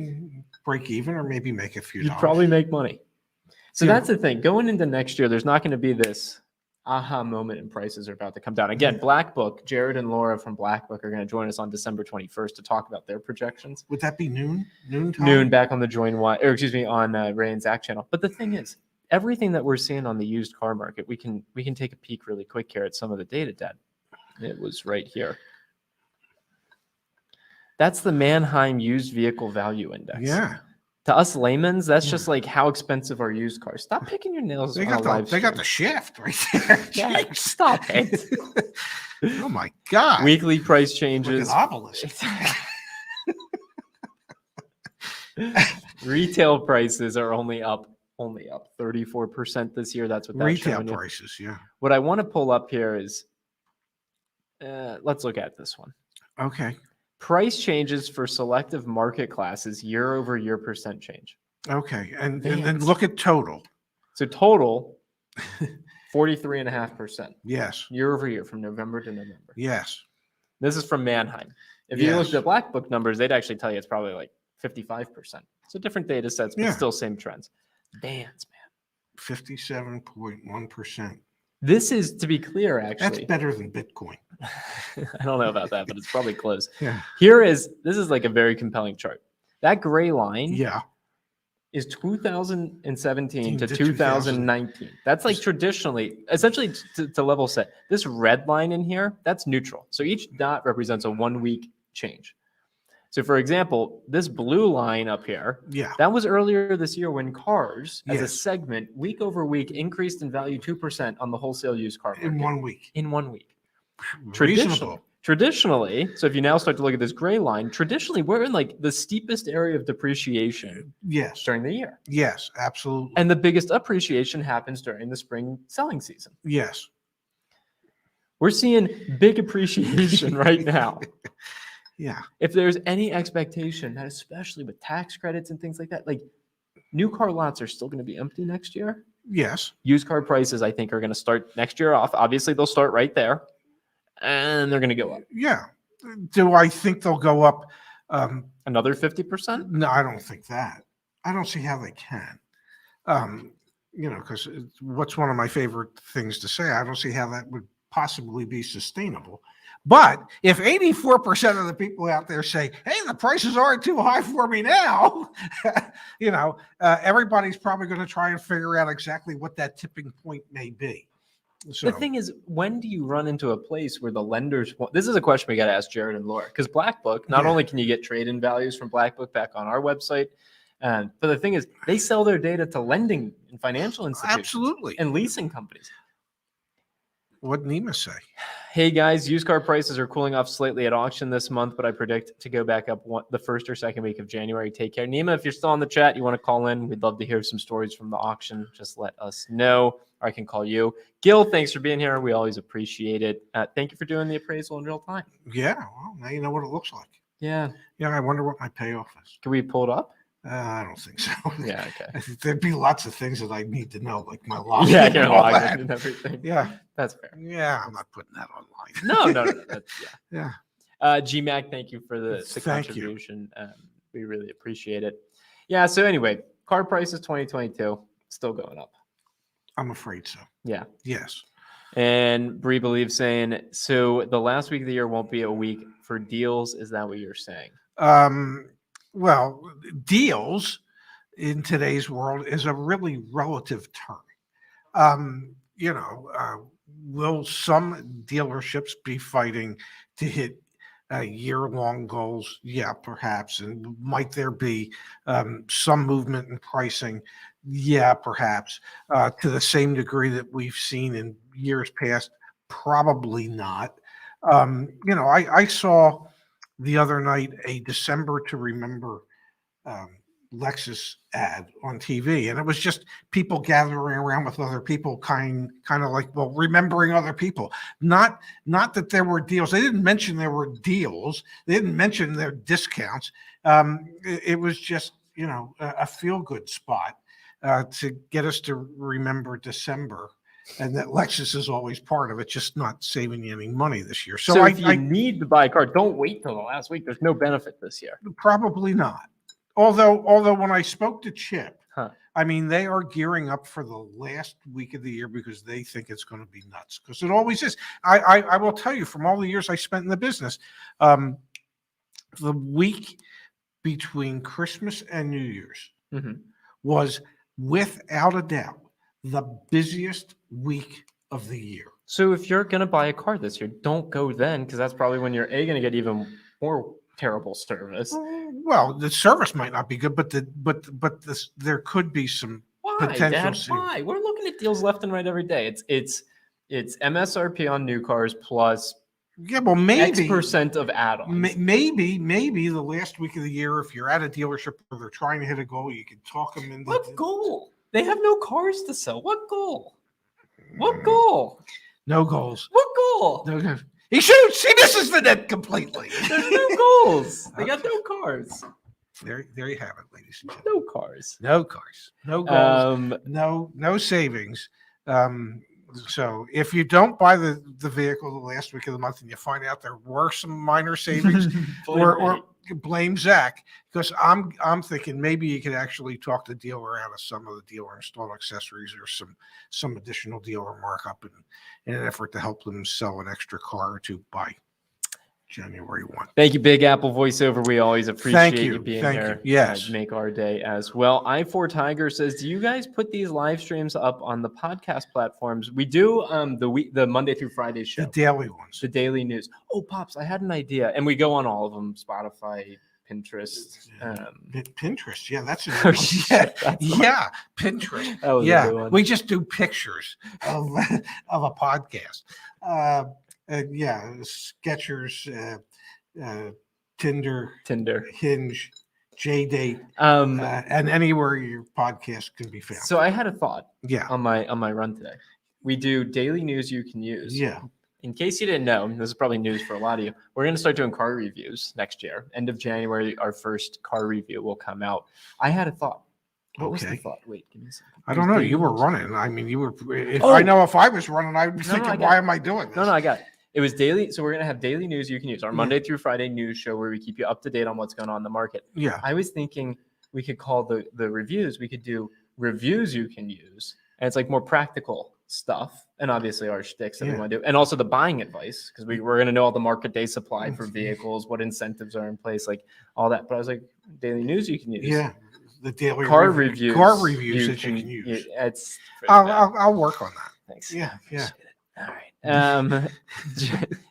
break even, or maybe make a few You'd dollars. probably make money. So Yeah. that's the thing. Going into next year, there's not going to be this aha moment and prices are about to come down. Again, Black Book, Jared and Laura from Black Book are going to join us on December 21st to talk about their projections. Would that be noon? Noon time? Noon back on the on Ray and Zach channel. But the thing is, everything that we're seeing on the used car market, we can take a peek really quick here at some of the data, Dad. It was right here. That's the Manheim Used Vehicle Value Index. Yeah. To us laymen's, that's just like how expensive are used cars. Stop picking your nails. They on got a the live they got stream. the shift right there. Yeah, Jeez. stop it. Oh my god. Weekly price Like changes. an obelisk. Retail prices are only up 34% this year. That's what that's Retail showing you. prices, yeah. What I want to pull up here is, let's look at this one. Okay. Price changes for selective market classes year-over-year percent change. Okay. And then Vans. look at total. So total, 43.5% Yes. year-over-year from November to November. Yes. This is from Manheim. If you Yes. looked at Black Book numbers, they'd actually tell you it's probably like 55%. So different data sets, but Yeah. still same trends. Vans, man. 57.1%. This is, to be clear, That's actually. better than Bitcoin. I don't know about that, but it's probably close. Yeah. This is like a very compelling chart. That gray line Yeah. is 2017 to To 2019. That's like traditionally, essentially to level set. This red line in here, that's neutral. So each dot represents a 1 week change. So for example, this blue line up here, Yeah. that was earlier this year when cars as a Yes. segment week over week increased in value 2% on the wholesale used car market. In 1 week. In 1 week. Reasonable. Traditionally, so if you now start to look at this gray line, traditionally we're in like the steepest area of depreciation Yes. during the year. Yes. Absolutely. And the biggest appreciation happens during the spring selling season. Yes. We're seeing big appreciation right now. Yeah. If there's any expectation that, especially with tax credits and things like that, like new car lots are still going to be empty next year. Yes. Used car prices, I think, are going to start next year off. Obviously, they'll start right there, and they're going to go up Yeah. Do I think they'll go up? another 50%. No, I don't think that. I don't see how they can. You know, because what's one of my favorite things to say? I don't see how that would possibly be sustainable. But if 84% of the people out there say, hey, the prices aren't too high for me now, you know, everybody's probably going to try and figure out exactly what that tipping point may be. So, The thing is, when do you run into a place where the lenders want? This is a question we got to ask Jared and Laura, because Black Book, not Yeah. only can you get trade-in values from Black Book back on our website, but the thing is, they sell their data to lending and financial institutions absolutely. and leasing companies. What Nima say? Hey guys, used car prices are cooling off slightly at auction this month, but I predict to go back up the first or second week of January. Take care. Nima, if you're still on the chat, you want to call in, we'd love to hear some stories from the auction. Just let us know, or I can call you. Gil, thanks for being here. We always appreciate it. Thank you for doing the appraisal in real time. Yeah, well, now you know what it looks like. Yeah. Yeah, I wonder what my payoff is. Can we pull it up? I don't think so. Yeah, okay. There'd be lots of things that I need to know, like my login. Yeah, and your all login that. and everything. Yeah, That's fair. yeah, I'm not putting that online. No. That's, Yeah. GMAC, thank you for the Thank you. contribution. We really appreciate it. Yeah, so anyway, car prices 2022 still going up. I'm afraid so. Yeah. Yes. And Bree believes saying, so the last week of the year won't be a week for deals. Is that what you're saying? Well, deals in today's world is a really relative term. Will some dealerships be fighting to hit year-long goals? Yeah, perhaps. And might there be some movement in pricing? Yeah, perhaps. To the same degree that we've seen in years past? Probably not. I saw the other night a December to Remember um, Lexus ad on TV, and it was just people gathering around with other people, kind of like, well, remembering other people. Not that there were deals. They didn't mention there were deals. They didn't mention their discounts. It was just a feel good spot to get us to remember December. And that Lexus is always part of it, just not saving you any money this year. So if you need to buy a car, don't wait till the last week. There's no benefit this year. Probably not. Although when I spoke to Chip, Huh. I mean, they are gearing up for the last week of the year because they think it's going to be nuts, because it always is. I will tell you, from all the years I spent in the business, the week between Christmas and New Year's was without a doubt the busiest week of the year. So if you're going to buy a car this year, don't go then, because that's probably when you're going to get even more terrible service. Well, the service might not be good, but there could be some potential. Dad, why? We're looking at deals left and right every day. It's MSRP on new cars plus maybe X% of add-ons. Maybe the last week of the year, if you're at a dealership where they're trying to hit a goal, you can talk them into. What goal? They have no cars to sell. What goal? What goal? No goals. What goal? No. He shoots. He misses the net completely. There's no goals. They got no cars. There you have it, ladies and gentlemen. No cars. No cars. No goals. No savings. So if you don't buy the vehicle the last week of the month and you find out there were some minor savings, or blame Zach, because I'm thinking maybe you could actually talk the dealer out of some of the dealer installed accessories or some additional dealer markup in an effort to help them sell an extra car or two by January 1. Thank you, Big Apple voiceover. We always appreciate you being here. Yes. Make our day as well. I4 Tiger says, do you guys put these live streams up on the podcast platforms? We do the Monday through Friday show. The daily ones. The daily news. Oh, Pops, I had an idea. And we go on all of them, Spotify, Pinterest. Pinterest, yeah, that's Pinterest. That was a good one. We just do pictures of a podcast. Skechers, Tinder, Hinge, JDate, and anywhere your podcast can be found. So I had a thought. Yeah. On my run today, we do daily news you can use. Yeah. In case you didn't know, this is probably news for a lot of you. We're going to start doing car reviews next year. End of January, our first car review will come out. I had a thought. What was the thought? Wait, give me a second. I don't know. You were running. I mean, you were. If I was running, I would be thinking, why am I doing this? No, I got it. It was daily. So we're going to have daily news you can use, our Monday through Friday news show where we keep you up to date on what's going on in the market. Yeah. I was thinking we could call the reviews, we could do reviews you can use. And it's like more practical stuff. And obviously our shticks that we want to do. And also the buying advice, because we're going to know all the market day supply for vehicles, what incentives are in place, like all that. But I was like, daily news you can use. Yeah. The daily car reviews that you can use. I'll work on that. Thanks. Yeah. All right.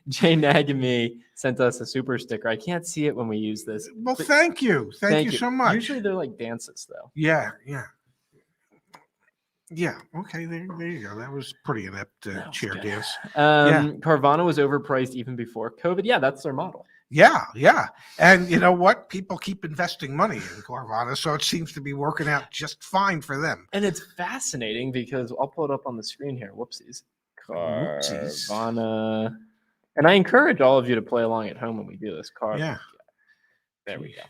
Jay Nagamy sent us a super sticker. I can't see it when we use this. Well, thank you. Thank you so much. Usually they're like dances, though. Yeah. Okay. There you go. That was pretty inept chair dance. Carvana was overpriced even before COVID. Yeah, that's their model. Yeah. And you know what? People keep investing money in Carvana, so it seems to be working out just fine for them. And it's fascinating because I'll pull it up on the screen here. Whoopsies. Carvana. And I encourage all of you to play along at home when we do this. There we go.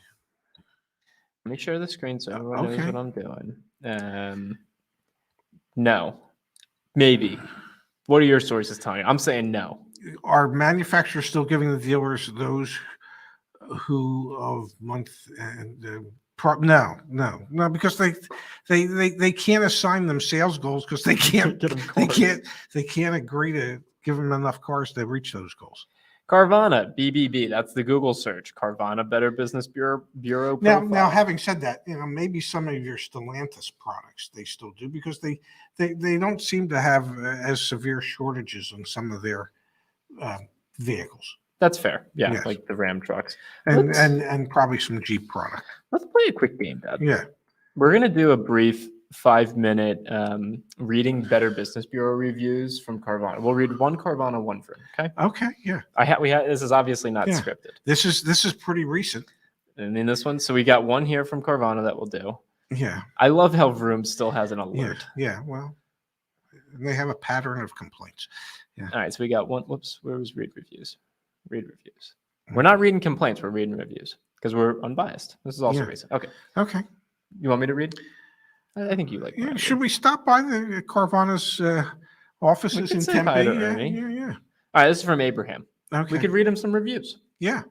Let me share the screen so everyone knows what I'm doing. No. Maybe. What are your sources telling you? I'm saying no. Are manufacturers still giving the dealers those who of month and No, because they can't assign them sales goals because they can't Get 'em they cars. can't agree to give them enough cars to reach those goals. Carvana, BBB. That's the Google search. Carvana Better Business Bureau Now, profile. having said that, maybe some of your Stellantis products they still do because they don't seem to have as severe shortages on some of their uh, vehicles. That's fair. Yeah, Yes. like the Ram trucks. And Let's, and probably some Jeep product. let's play a quick game, Dad. Yeah. We're gonna do a brief 5-minute reading Better Business Bureau reviews from Carvana. We'll read one Carvana, one from. Okay. Okay. Yeah. We had this is obviously not Yeah. scripted. This is pretty recent. And in this one, so we got one here from Carvana that we'll do. Yeah. I love how Vroom still has an Yeah. alert. Yeah. Well, they have a pattern of complaints. All right, so we got one. Whoops, where was read reviews? Read reviews. We're not reading complaints. We're reading reviews because we're unbiased. This is also Yeah. recent. Okay, Okay. you want me to read? I think you like. Yeah, mine. should we stop by the Carvana's offices could in say Tempe? hi to Yeah, Ernie. yeah. All right, this is from Abraham. Okay. We could read him some reviews. Yeah.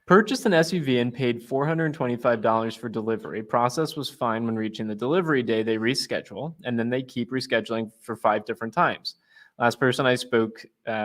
Purchased an SUV and paid $425 for delivery. Process was fine when reaching the delivery day. They reschedule, and then they keep rescheduling for 5 different times. Last person I spoke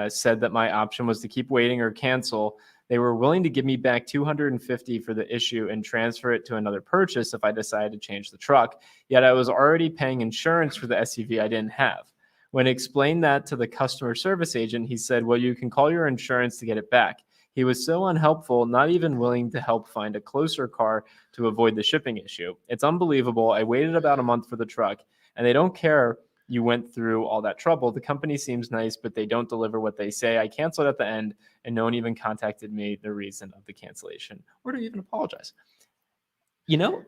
said that my option was to keep waiting or cancel. They were willing to give me back $250 for the issue and transfer it to another purchase if I decided to change the truck. Yet I was already paying insurance for the SUV I didn't have. When I explained that to the customer service agent, he said, well, you can call your insurance to get it back. He was so unhelpful, not even willing to help find a closer car to avoid the shipping issue. It's unbelievable. I waited about a month for the truck, and they don't care you went through all that trouble. The company seems nice, but they don't deliver what they say. I canceled at the end, and no one even contacted me the reason of the cancellation or to even apologize.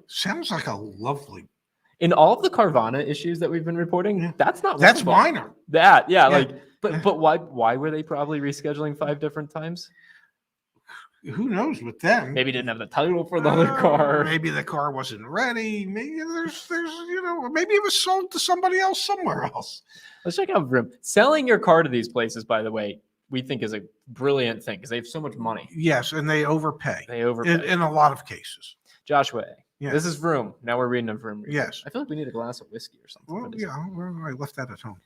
Sounds like a lovely. In all of the Carvana issues that we've been reporting, Yeah. that's not That's one of them. minor. That, yeah, Yeah. like, but why were they probably rescheduling 5 different times? Who knows with them? Maybe didn't have the title for the other car. Maybe the car wasn't ready. Maybe there's maybe it was sold to somebody else somewhere else. Let's check out Vroom. Selling your car to these places, by the way, we think is a brilliant thing because they have so much money. Yes, and they overpay. They overpay. In a lot of cases. Joshua A. Yeah. This is Vroom. Now we're reading a Vroom review. Yes. I feel like we need a glass of whiskey or something. Well, for this. yeah, well, I left that at home.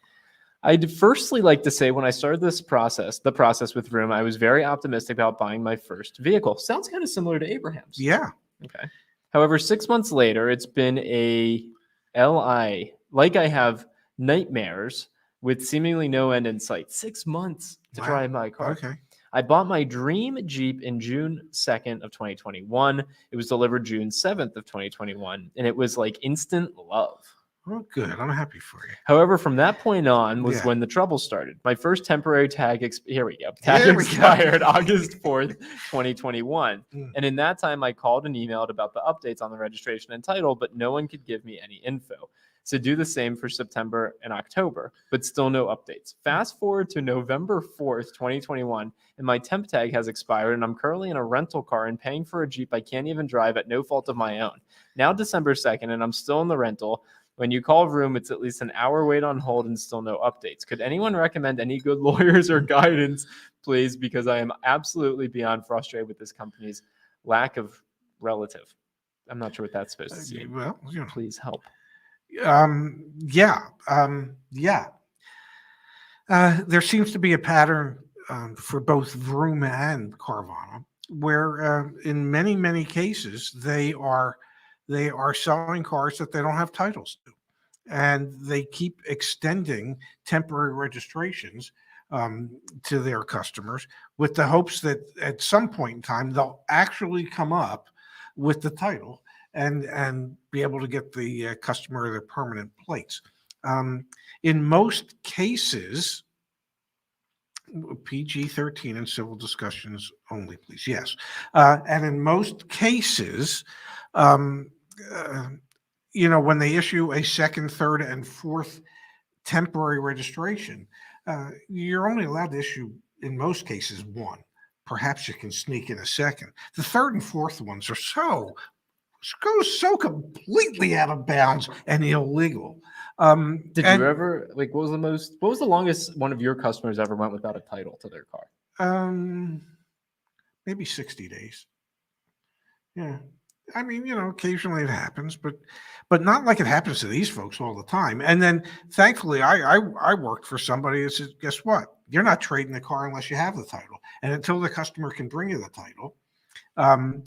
I'd firstly like to say when I started the process with Vroom, I was very optimistic about buying my first vehicle. Sounds kind of similar to Abraham's. Yeah. Okay. However, 6 months later, it's been a LI, like I have nightmares with seemingly no end in sight. 6 months to Wow. drive my car. Okay. I bought my dream Jeep in June 2nd of 2021. It was delivered June 7th of 2021, and it was like instant love. Oh, good. I'm happy for you. However, from that point on was Yeah. when the trouble started. My first temporary tag, here we go. Here Tag we go. expired August 4th, 2021. Mm. And in that time, I called and emailed about the updates on the registration and title, but no one could give me any info. So do the same for September and October, but still no updates. Fast forward to November 4th, 2021, and my temp tag has expired, and I'm currently in a rental car and paying for a Jeep I can't even drive at no fault of my own. Now December 2nd, and I'm still in the rental. When you call Vroom, it's at least an hour wait on hold and still no updates. Could anyone recommend any good lawyers or guidance, please? Because I am absolutely beyond frustrated with this company's lack of relative. I'm not sure what that's supposed to mean. Well, Please help. Yeah. There seems to be a pattern for both Vroom and Carvana, where in many cases they are selling cars that they don't have titles to, and they keep extending temporary registrations to their customers with the hopes that at some point in time they'll actually come up with the title and be able to get the customer their permanent plates. In most cases, PG-13 and civil discussions only, please. Yes. And in most cases, when they issue a second, third, and fourth temporary registration, you're only allowed to issue, in most cases, one. Perhaps you can sneak in a second. The third and fourth ones are so completely out of bounds and illegal. Did you ever what was the longest one of your customers ever went without a title to their car? Maybe 60 days. Yeah. I mean, occasionally it happens, but not like it happens to these folks all the time. And then thankfully, I worked for somebody that said, guess what? You're not trading the car unless you have the title, and until the customer can bring you the title, um,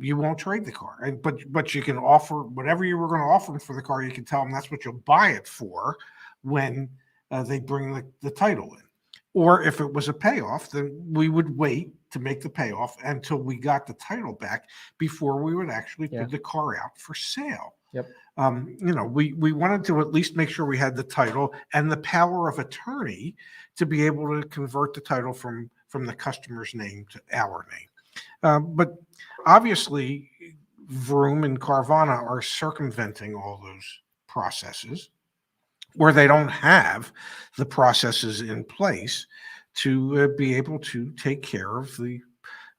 you won't trade the car. And but you can offer whatever you were going to offer them for the car. You can tell them that's what you'll buy it for when they bring the title in. Or if it was a payoff, then we would wait to make the payoff until we got the title back before we would actually put the car out for sale. Yep. We wanted to at least make sure we had the title and the power of attorney to be able to convert the title from the customer's name to our name. But obviously, Vroom and Carvana are circumventing all those processes, where they don't have the processes in place to be able to take care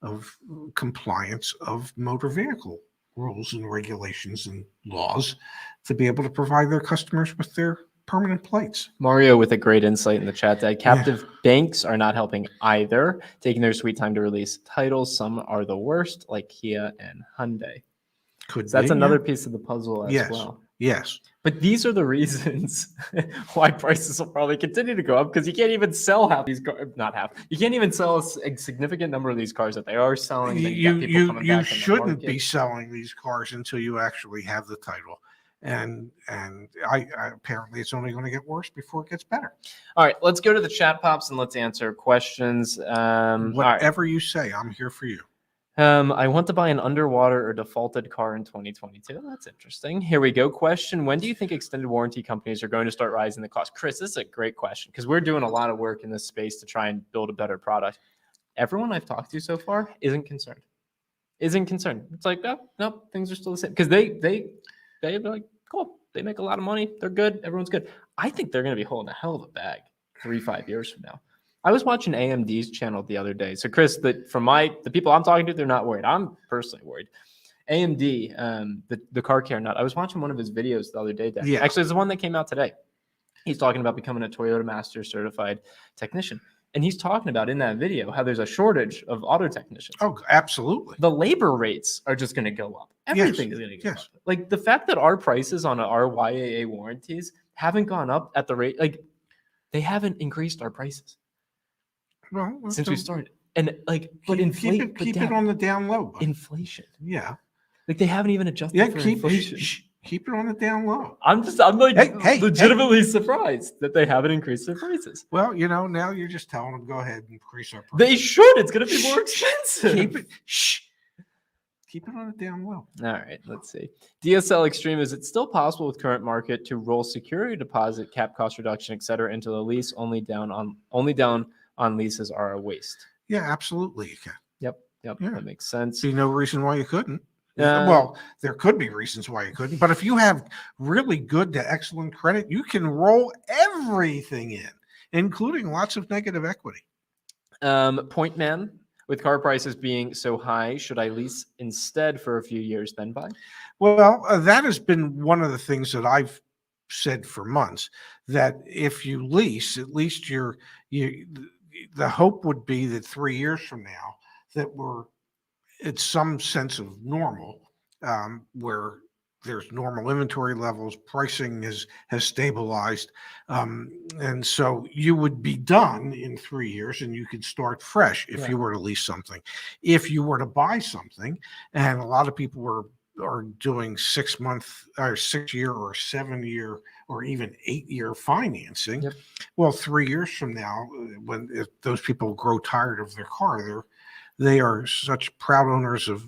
of compliance of motor vehicle rules and regulations and laws to be able to provide their customers with their permanent plates. Mario with a great insight in the chat that captive banks are not helping either, taking their sweet time to release titles. Some are the worst, like Kia and Hyundai. So that's another piece of the puzzle as well. Yes. But these are the reasons why prices will probably continue to go up, because you can't even sell half these cars. Not half. You can't even sell a significant number of these cars that they are selling. You shouldn't be selling these cars until you actually have the title. And I apparently it's only going to get worse before it gets better. All right, let's go to the chat pops and let's answer questions. Whatever you say, I'm here for you. I want to buy an underwater or defaulted car in 2022. That's interesting. Here we go. Question: when do you think extended warranty companies are going to start rising the cost? Chris, this is a great question because we're doing a lot of work in this space to try and build a better product. Everyone I've talked to so far isn't concerned. It's like, oh, no, things are still the same. Because they're like, cool. They make a lot of money. They're good. Everyone's good. I think they're going to be holding a hell of a bag 3-5 years from now. I was watching AMD's channel the other day. So Chris, the people I'm talking to, they're not worried. I'm personally worried. AMD, the car care nut. I was watching one of his videos the other day. Actually, it's the one that came out today. He's talking about becoming a Toyota Master certified technician. And he's talking about in that video how there's a shortage of auto technicians. Oh, absolutely. The labor rates are just going to go up. Everything is going to go up. Like the fact that our prices on our YAA warranties haven't gone up at the rate, like they haven't increased our prices. Well, since we started, and like, but keep it on the down low. Inflation, like they haven't even adjusted for inflation. Keep it on the down low. I'm like legitimately surprised that they haven't increased their prices. Well, now you're just telling them go ahead and increase our prices. They should. It's going to be more expensive. Keep it on the down low. All right, let's see. DSL Extreme: is it still possible with current market to roll security deposit, cap cost reduction, etc., into the lease? Only down on leases are a waste. Yeah, absolutely you can. Yep, that makes sense. See no reason why you couldn't. Well, there could be reasons why you couldn't, but if you have really good to excellent credit, you can roll everything in, including lots of negative equity. Point man, with car prices being so high, should I lease instead for a few years then buy? Well, that has been one of the things that I've said for months, that if you lease, at least the hope would be that 3 years from now that we're at some sense of normal, where there's normal inventory levels, pricing has stabilized, and so you would be done in 3 years and you could start fresh if you were to lease something. If you were to buy something, and a lot of people are doing 6 month or 6 year or 7 year or even 8 year financing. Well, 3 years from now, if those people grow tired of their car, they are such proud owners of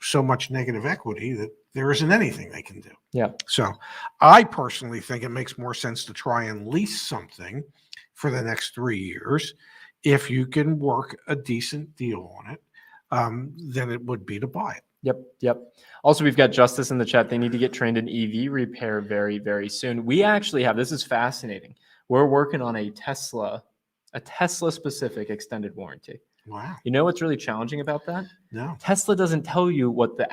so much negative equity that there isn't anything they can do. So I personally think it makes more sense to try and lease something for the next 3 years if you can work a decent deal on it, than it would be to buy it. Yep. Also, we've got Justice in the chat. They need to get trained in EV repair very, very soon. We actually have, this is fascinating. We're working on a Tesla specific extended warranty. Wow. You know what's really challenging about that? No. Tesla doesn't tell you what the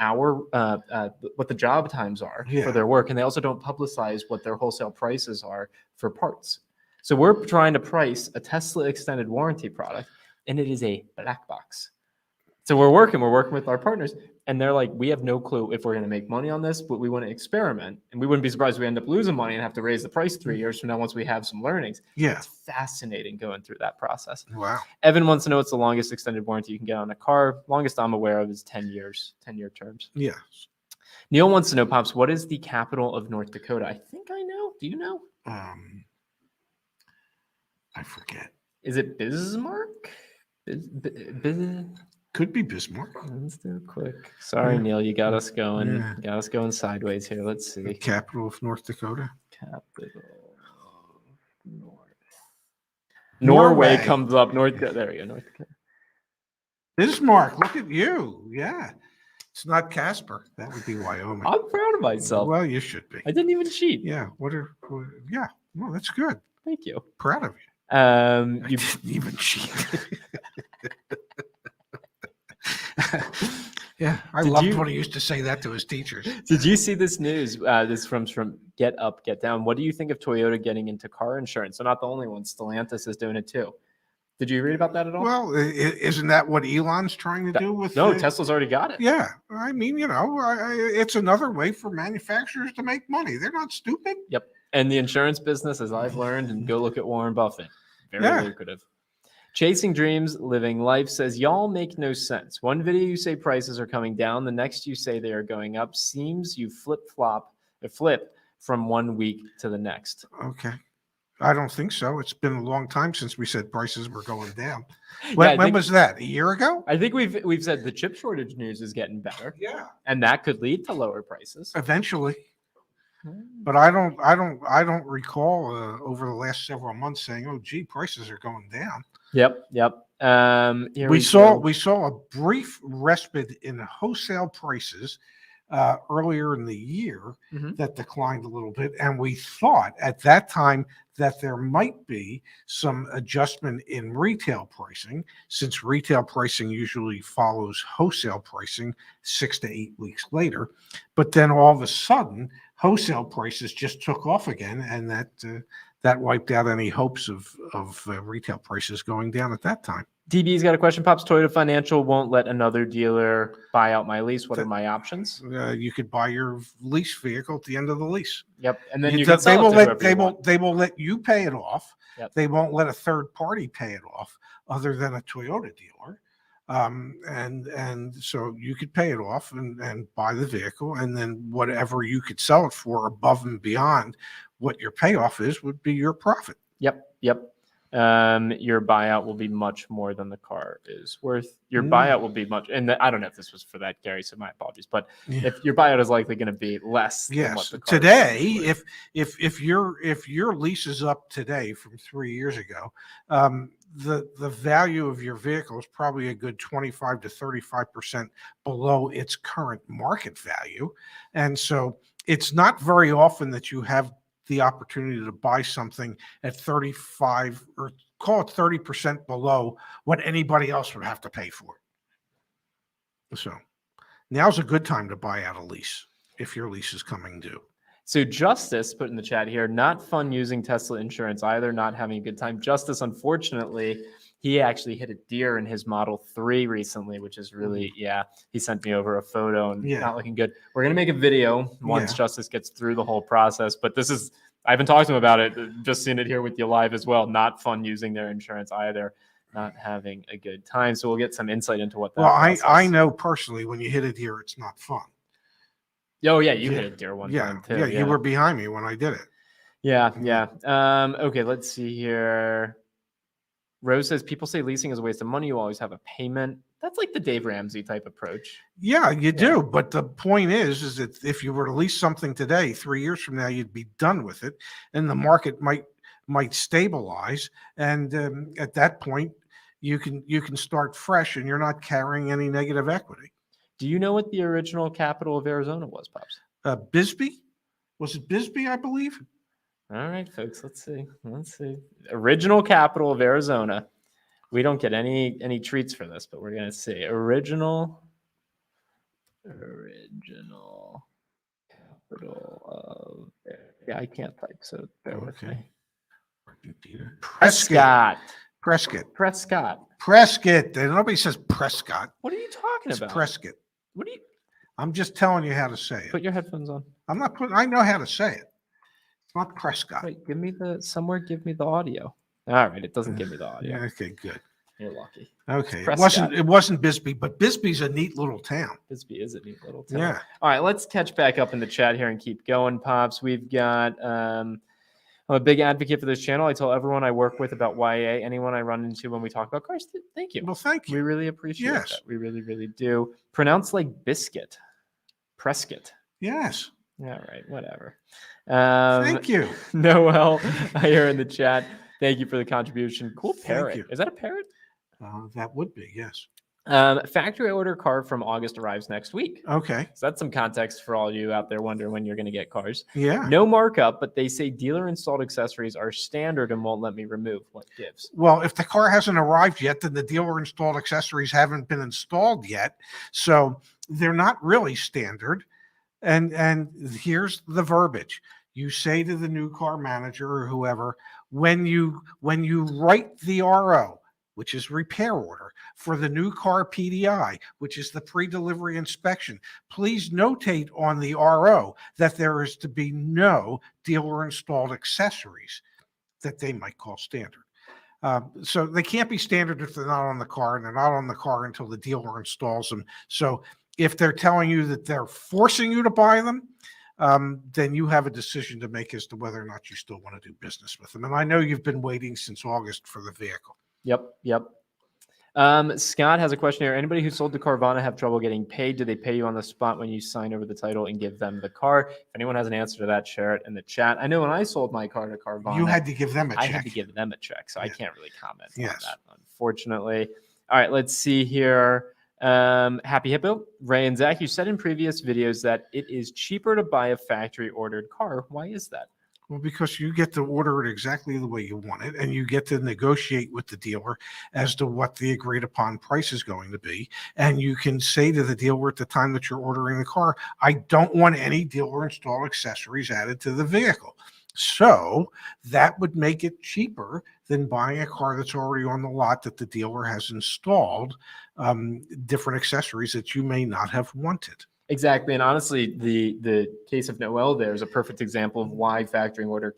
what the job times are for their work, and they also don't publicize what their wholesale prices are for parts. So we're trying to price a Tesla extended warranty product, and it is a black box. So we're working with our partners, and they're like, we have no clue if we're going to make money on this, but we want to experiment, and we wouldn't be surprised if we end up losing money and have to raise the price 3 years from now once we have some learnings. Yeah. It's fascinating going through that process. Wow. Evan wants to know what's the longest extended warranty you can get on a car. Longest I'm aware of is 10 years, 10-year terms. Yeah. Neil wants to know, Pops, what is the capital of North Dakota? I think I know. Do you know? I forget. Is it Bismarck? Could be Bismarck. Let's do it quick. Sorry, Neil, you got us going. Yeah. You got us going sideways here. Let's see. The capital of North Dakota. Capital of Norway comes up. There we go. North Dakota. Bismarck. Look at you. Yeah. It's not Casper. That would be Wyoming. I'm proud of myself. Well, you should be. I didn't even cheat. Yeah. Yeah. Well, that's good. Thank you. Proud of you. You didn't even cheat. Yeah, I loved when he used to say that to his teachers. Did you see this news? This from Get Up, Get Down. What do you think of Toyota getting into car insurance? They're not the only ones. Stellantis is doing it too. Did you read about that at all? Well, isn't that what Elon's trying to do with? No, Tesla's already got it. Yeah, I mean, it's another way for manufacturers to make money. They're not stupid. Yep. And the insurance business, as I've learned, and go look at Warren Buffett, very lucrative. Chasing Dreams, Living Life says, y'all make no sense. One video you say prices are coming down. The next you say they are going up. Seems you flip from 1 week to the next. Okay. I don't think so. It's been a long time since we said prices were going down. When was that? A year ago? I think we've said the chip shortage news is getting better. Yeah. And that could lead to lower prices. Eventually. But I don't recall over the last several months saying, "Oh, gee, prices are going down." Yep. We saw a brief respite in wholesale prices earlier in the year that declined a little bit, and we thought at that time that there might be some adjustment in retail pricing, since retail pricing usually follows wholesale pricing 6 to 8 weeks later. But then all of a sudden, wholesale prices just took off again, and that wiped out any hopes of retail prices going down at that time. DB's got a question. Pops, Toyota Financial won't let another dealer buy out my lease. What are my options? You could buy your lease vehicle at the end of the lease. Yep, and then you can sell they will let you pay it off. Yep. They won't let a third party pay it off, other than a Toyota dealer. And so you could pay it off and buy the vehicle, and then whatever you could sell it for above and beyond what your payoff is would be your profit. Yep. Your buyout will be much more than the car is worth. Your buyout will be much, and I don't know if this was for that, Gary, so my apologies, but if your buyout is likely going to be less than what the car today, if your lease is up today from 3 years ago, the value of your vehicle is probably a good 25 to 35% below its current market value. And so it's not very often that you have the opportunity to buy something at 35 or call it 30% below what anybody else would have to pay for it. So now's a good time to buy out a lease if your lease is coming due. So Justice put in the chat here, not fun using Tesla insurance either, not having a good time. Justice, unfortunately, he actually hit a deer in his Model 3 recently, which is really, he sent me over a photo and not looking good. We're going to make a video once Justice gets through the whole process, but this is, I haven't talked to him about it, just seen it here with you live as well. Not fun using their insurance either, not having a good time. So we'll get some insight into what that Well, I know personally when you hit a deer, it's not fun. Oh, yeah, you hit a deer one time too. Yeah, you were behind me when I did it. Yeah. Okay, let's see here. Rose says, people say leasing is a waste of money. You always have a payment. That's like the Dave Ramsey type approach. Yeah, you do. But the point is that if you were to lease something today, 3 years from now, you'd be done with it, and the market might stabilize. And at that point, you can start fresh, and you're not carrying any negative equity. Do you know what the original capital of Arizona was, Pops? Bisbee? Was it Bisbee, I believe? All right, folks, let's see. Original capital of Arizona. We don't get any treats for this, but we're going to see. Original capital of... Yeah, I can't type, so bear with me. Prescott. Prescott. Nobody says Prescott. What are you talking It's about? Prescott. What do you I'm just telling you how to say it. put your headphones on? I'm not putting. I know how to say it. It's not Prescott. Wait, give me the audio. All right, it doesn't give me the audio. Yeah. Okay. Good. You're lucky. Okay. It Prescott. wasn't Bisbee, but Bisbee's a neat little town. Bisbee is a neat little town. Yeah. All right, let's catch back up in the chat here and keep going, Pops. We've got I'm a big advocate for this channel. I tell everyone I work with about YA, anyone I run into when we talk about cars. Thank you. Well, thank We you. really appreciate Yes. that. We really, really do. Pronounced like biscuit. Prescott. Yes. All right, whatever. Thank you. Noel, I hear in the chat. Thank you for the contribution. Cool parrot. you. Is that a parrot? That would be yes. Factory order car from August arrives next week. Okay. So that's some context for all you out there wondering when you're going to get cars. Yeah. No markup, but they say dealer installed accessories are standard and won't let me remove. What gives? Well, if the car hasn't arrived yet, then the dealer installed accessories haven't been installed yet. So they're not really standard. And here's the verbiage. You say to the new car manager or whoever, when you write the RO, which is repair order, for the new car PDI, which is the pre-delivery inspection, please notate on the RO that there is to be no dealer installed accessories that they might call standard. So they can't be standard if they're not on the car, and they're not on the car until the dealer installs them. So if they're telling you that they're forcing you to buy them, then you have a decision to make as to whether or not you still want to do business with them. And I know you've been waiting since August for the vehicle. Yep. Scott has a question here. Anybody who sold to Carvana have trouble getting paid? Do they pay you on the spot when you sign over the title and give them the car? If anyone has an answer to that, share it in the chat. I know when I sold my car to Carvana, You had to give them a check. I had to give them a check, so I Yeah. can't really comment on Yes. that, unfortunately. All right, let's see here. Happy Hippo, Ray and Zach, you said in previous videos that it is cheaper to buy a factory ordered car. Why is that? Well, because you get to order it exactly the way you want it, and you get to negotiate with the dealer as to what the agreed upon price is going to be. And you can say to the dealer at the time that you're ordering the car, I don't want any dealer installed accessories added to the vehicle. So that would make it cheaper than buying a car that's already on the lot that the dealer has installed different accessories that you may not have wanted. Exactly, and honestly, the case of Noel there is a perfect example of why factory ordering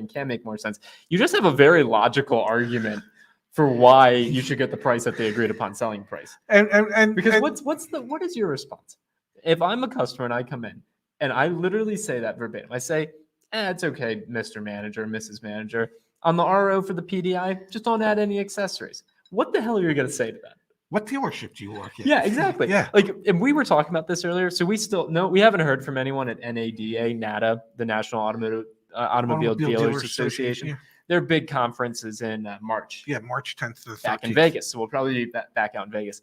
can make more sense. You just have a very logical argument for why you should get the price at the agreed upon selling price. Because what is your response? If I'm a customer and I come in and I literally say that verbatim, I say, it's okay, Mr. Manager, Mrs. Manager, on the RO for the PDI, just don't add any accessories. What the hell are you going to say to that? What dealership do you work in? Yeah, exactly. Yeah. Like, and we were talking about this earlier. So we haven't heard from anyone at NADA, the National Automobile Dealers Association. Yeah. Their big conference is in March. Yeah, March 10th to the 13th. Back in Vegas. So we'll probably be back out in Vegas.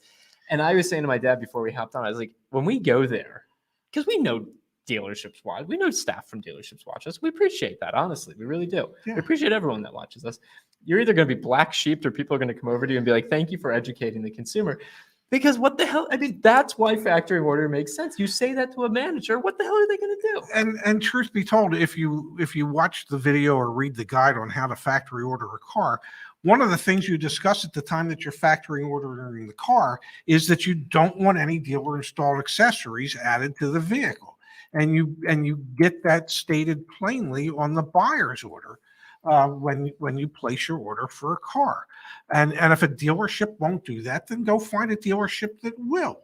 And I was saying to my dad before we hopped on, I was like, when we go there, because we know dealerships watch, we know staff from dealerships watch us. We appreciate that, honestly. We really do. Yeah. We appreciate everyone that watches us. You're either going to be black sheep or people are going to come over to you and be like, thank you for educating the consumer. Because what the hell? I mean, that's why factory order makes sense. You say that to a manager, what the hell are they going to do? And truth be told, if you watch the video or read the guide on how to factory order a car, one of the things you discuss at the time that you're factory ordering the car is that you don't want any dealer installed accessories added to the vehicle. And you get that stated plainly on the buyer's order when you place your order for a car. And if a dealership won't do that, then go find a dealership that will.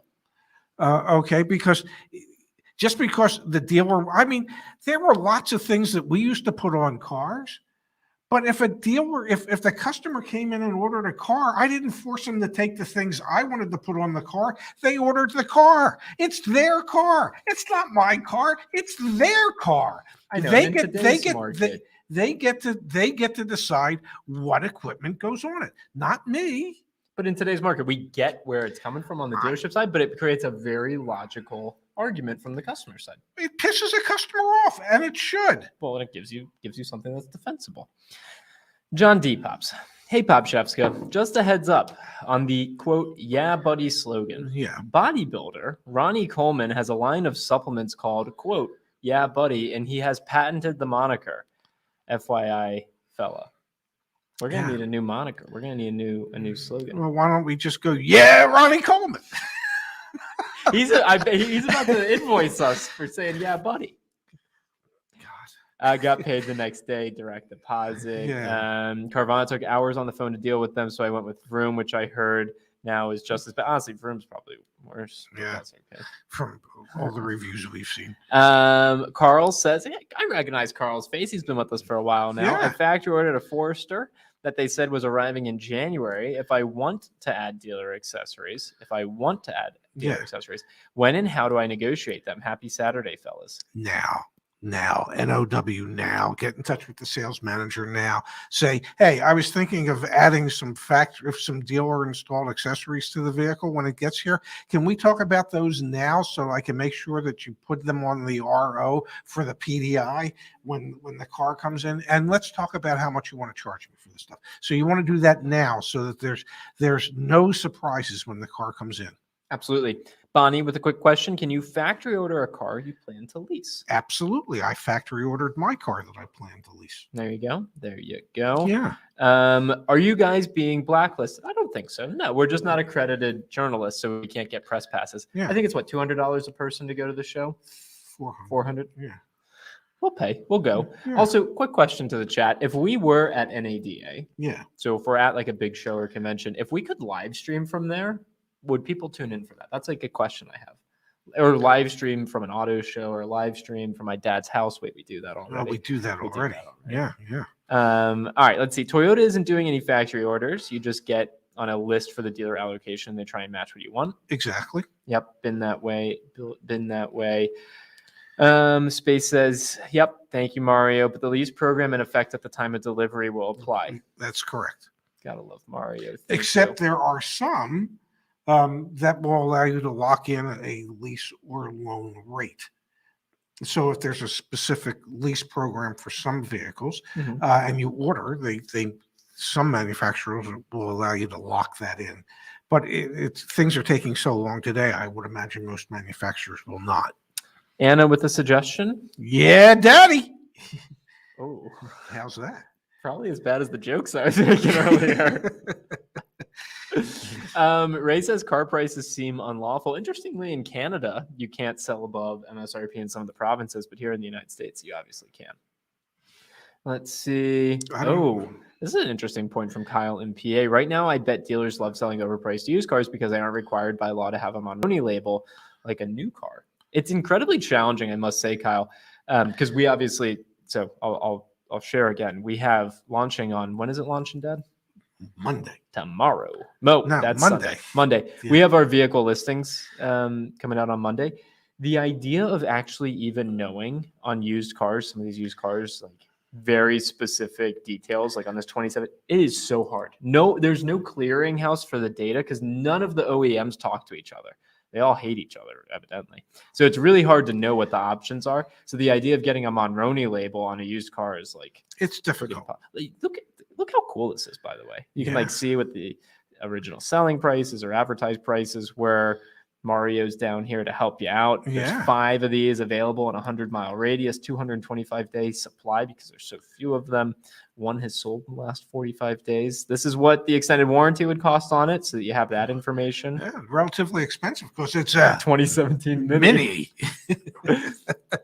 Okay, because just because the dealer, I mean, there were lots of things that we used to put on cars. But if a dealer, if the customer came in and ordered a car, I didn't force them to take the things I wanted to put on the car. They ordered the car. It's their car. It's not my car. It's their car. I know. They get to decide what equipment goes on it, not me. But in today's market, we get where it's coming from on the dealership side, but it creates a very logical argument from the customer side. It pisses a customer off, and it should. Well, and it gives you something that's defensible. John D. Pops. Hey, Popchevska, just a heads up on the quote, yeah, buddy slogan. Yeah. Bodybuilder Ronnie Coleman has a line of supplements called, quote, yeah, buddy, and he has patented the moniker. FYI, fella. We're gonna Yeah. need a new moniker. We're gonna need a new slogan. Well, why don't we just go, yeah, Ronnie Coleman? I bet he's about to invoice us for saying, "Yeah, buddy." God. I got paid the next day, direct deposit. Yeah. Carvana took hours on the phone to deal with them, so I went with Vroom, which I heard now is just as bad. Honestly, Vroom's probably worse. But Yeah. that's okay. From all the reviews we've seen. Carl says, hey, I recognize Carl's face. He's been with us for a while now. Yeah. I factory ordered a Forester that they said was arriving in January. If I want to add dealer accessories, when and how do I negotiate them? Happy Saturday, fellas. Now, NOW now. Get in touch with the sales manager now. Say, hey, I was thinking of adding some dealer installed accessories to the vehicle when it gets here. Can we talk about those now so I can make sure that you put them on the RO for the PDI when the car comes in? And let's talk about how much you want to charge me for this stuff. So you want to do that now so that there's no surprises when the car comes in. Absolutely. Bonnie, with a quick question, can you factory order a car you plan to lease? Absolutely. I factory ordered my car that I plan to lease. There you go. There you go. Yeah. Are you guys being blacklisted? I don't think so. No, we're just not accredited journalists, so we can't get press passes. Yeah. I think it's what, $200 a person to go to the show? 400. Yeah. We'll pay. We'll go. Yeah. Also, quick question to the chat. If we were at NADA, Yeah. so if we're at like a big show or convention, if we could live stream from there, would people tune in for that? That's like a question I have. Or live stream from an auto show or live stream from my dad's house. Wait, we do that already. Well, we do that already. Yeah. Yeah. All right, let's see. Toyota isn't doing any factory orders. You just get on a list for the dealer allocation. They try and match what you want. Exactly. Yep, been that way. Space says, yep, thank you, Mario. But the lease program in effect at the time of delivery will apply. That's correct. Gotta love Mario. Except there are some that will allow you to lock in a lease or loan rate. So if there's a specific lease program for some vehicles and you order, some manufacturers will allow you to lock that in. But things are taking so long today, I would imagine most manufacturers will not. Anna with a suggestion? Yeah, Daddy. Oh, how's that? Probably as bad as the jokes I was making earlier. Ray says car prices seem unlawful. Interestingly, in Canada, you can't sell above MSRP in some of the provinces, but here in the United States, you obviously can. Let's see. This is an interesting point from Kyle in PA. Right now, I bet dealers love selling overpriced used cars because they aren't required by law to have them on Money label like a new car. It's incredibly challenging, I must say, Kyle, because we obviously. So I'll share again. We have launching on, when is it launching, Dad? Monday. Tomorrow. That's Monday. Monday. Yeah. We have our vehicle listings coming out on Monday. The idea of actually even knowing on used cars, some of these used cars, like very specific details, like on this 27, it is so hard. There's no clearinghouse for the data because none of the OEMs talk to each other. They all hate each other, evidently. So it's really hard to know what the options are. So the idea of getting a Monroney label on a used car is like, it's difficult. Look how cool this is, by the way. You can like see what the original selling prices or advertised prices were. Mario's down here to help you out. There's 5 of these available in a 100-mile radius, 225-day supply because there's so few of them. One has sold in the last 45 days. This is what the extended warranty would cost on it, so that you have that information. Yeah, relatively expensive because it's a 2017 Mini.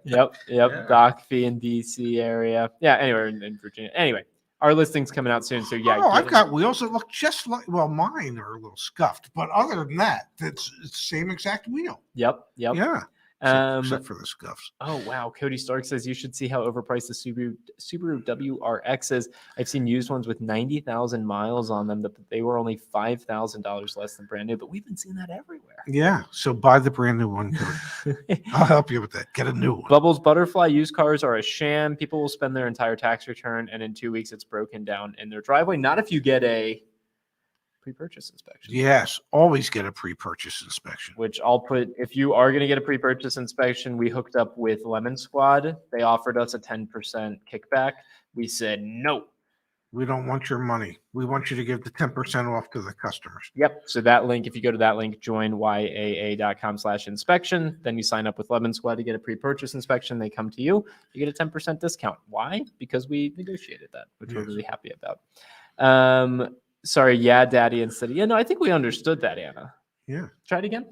Yep. Yeah. Dock fee in DC area. Yeah, anywhere in Virginia. Anyway, our listing's coming out soon, so yeah. Oh, I've got wheels that look just like, well, mine are a little scuffed, but other than that, it's the same exact wheel. Yep. Yeah. Except for the scuffs. Oh, wow. Cody Stark says you should see how overpriced the Subaru WRX is. I've seen used ones with 90,000 miles on them, but they were only $5,000 less than brand new, but we've been seeing that everywhere. Yeah. So buy the brand new one, Cody. I'll help you with that. Get a new one. Bubbles Butterfly used cars are a sham. People will spend their entire tax return, and in 2 weeks, it's broken down in their driveway. Not if you get a pre-purchase inspection. Yes, always get a pre-purchase inspection. Which I'll put, if you are going to get a pre-purchase inspection, we hooked up with Lemon Squad. They offered us a 10% kickback. We said, no. We don't want your money. We want you to give the 10% off to the customers. Yep. So that link, if you go to that link, joinyaa.com/inspection, then you sign up with Lemon Squad to get a pre-purchase inspection. They come to you. You get a 10% discount. Why? Because we negotiated that, which we're really happy about. Sorry, yeah, daddy instead of, yeah, no, I think we understood that, Anna. Yeah. Try it again.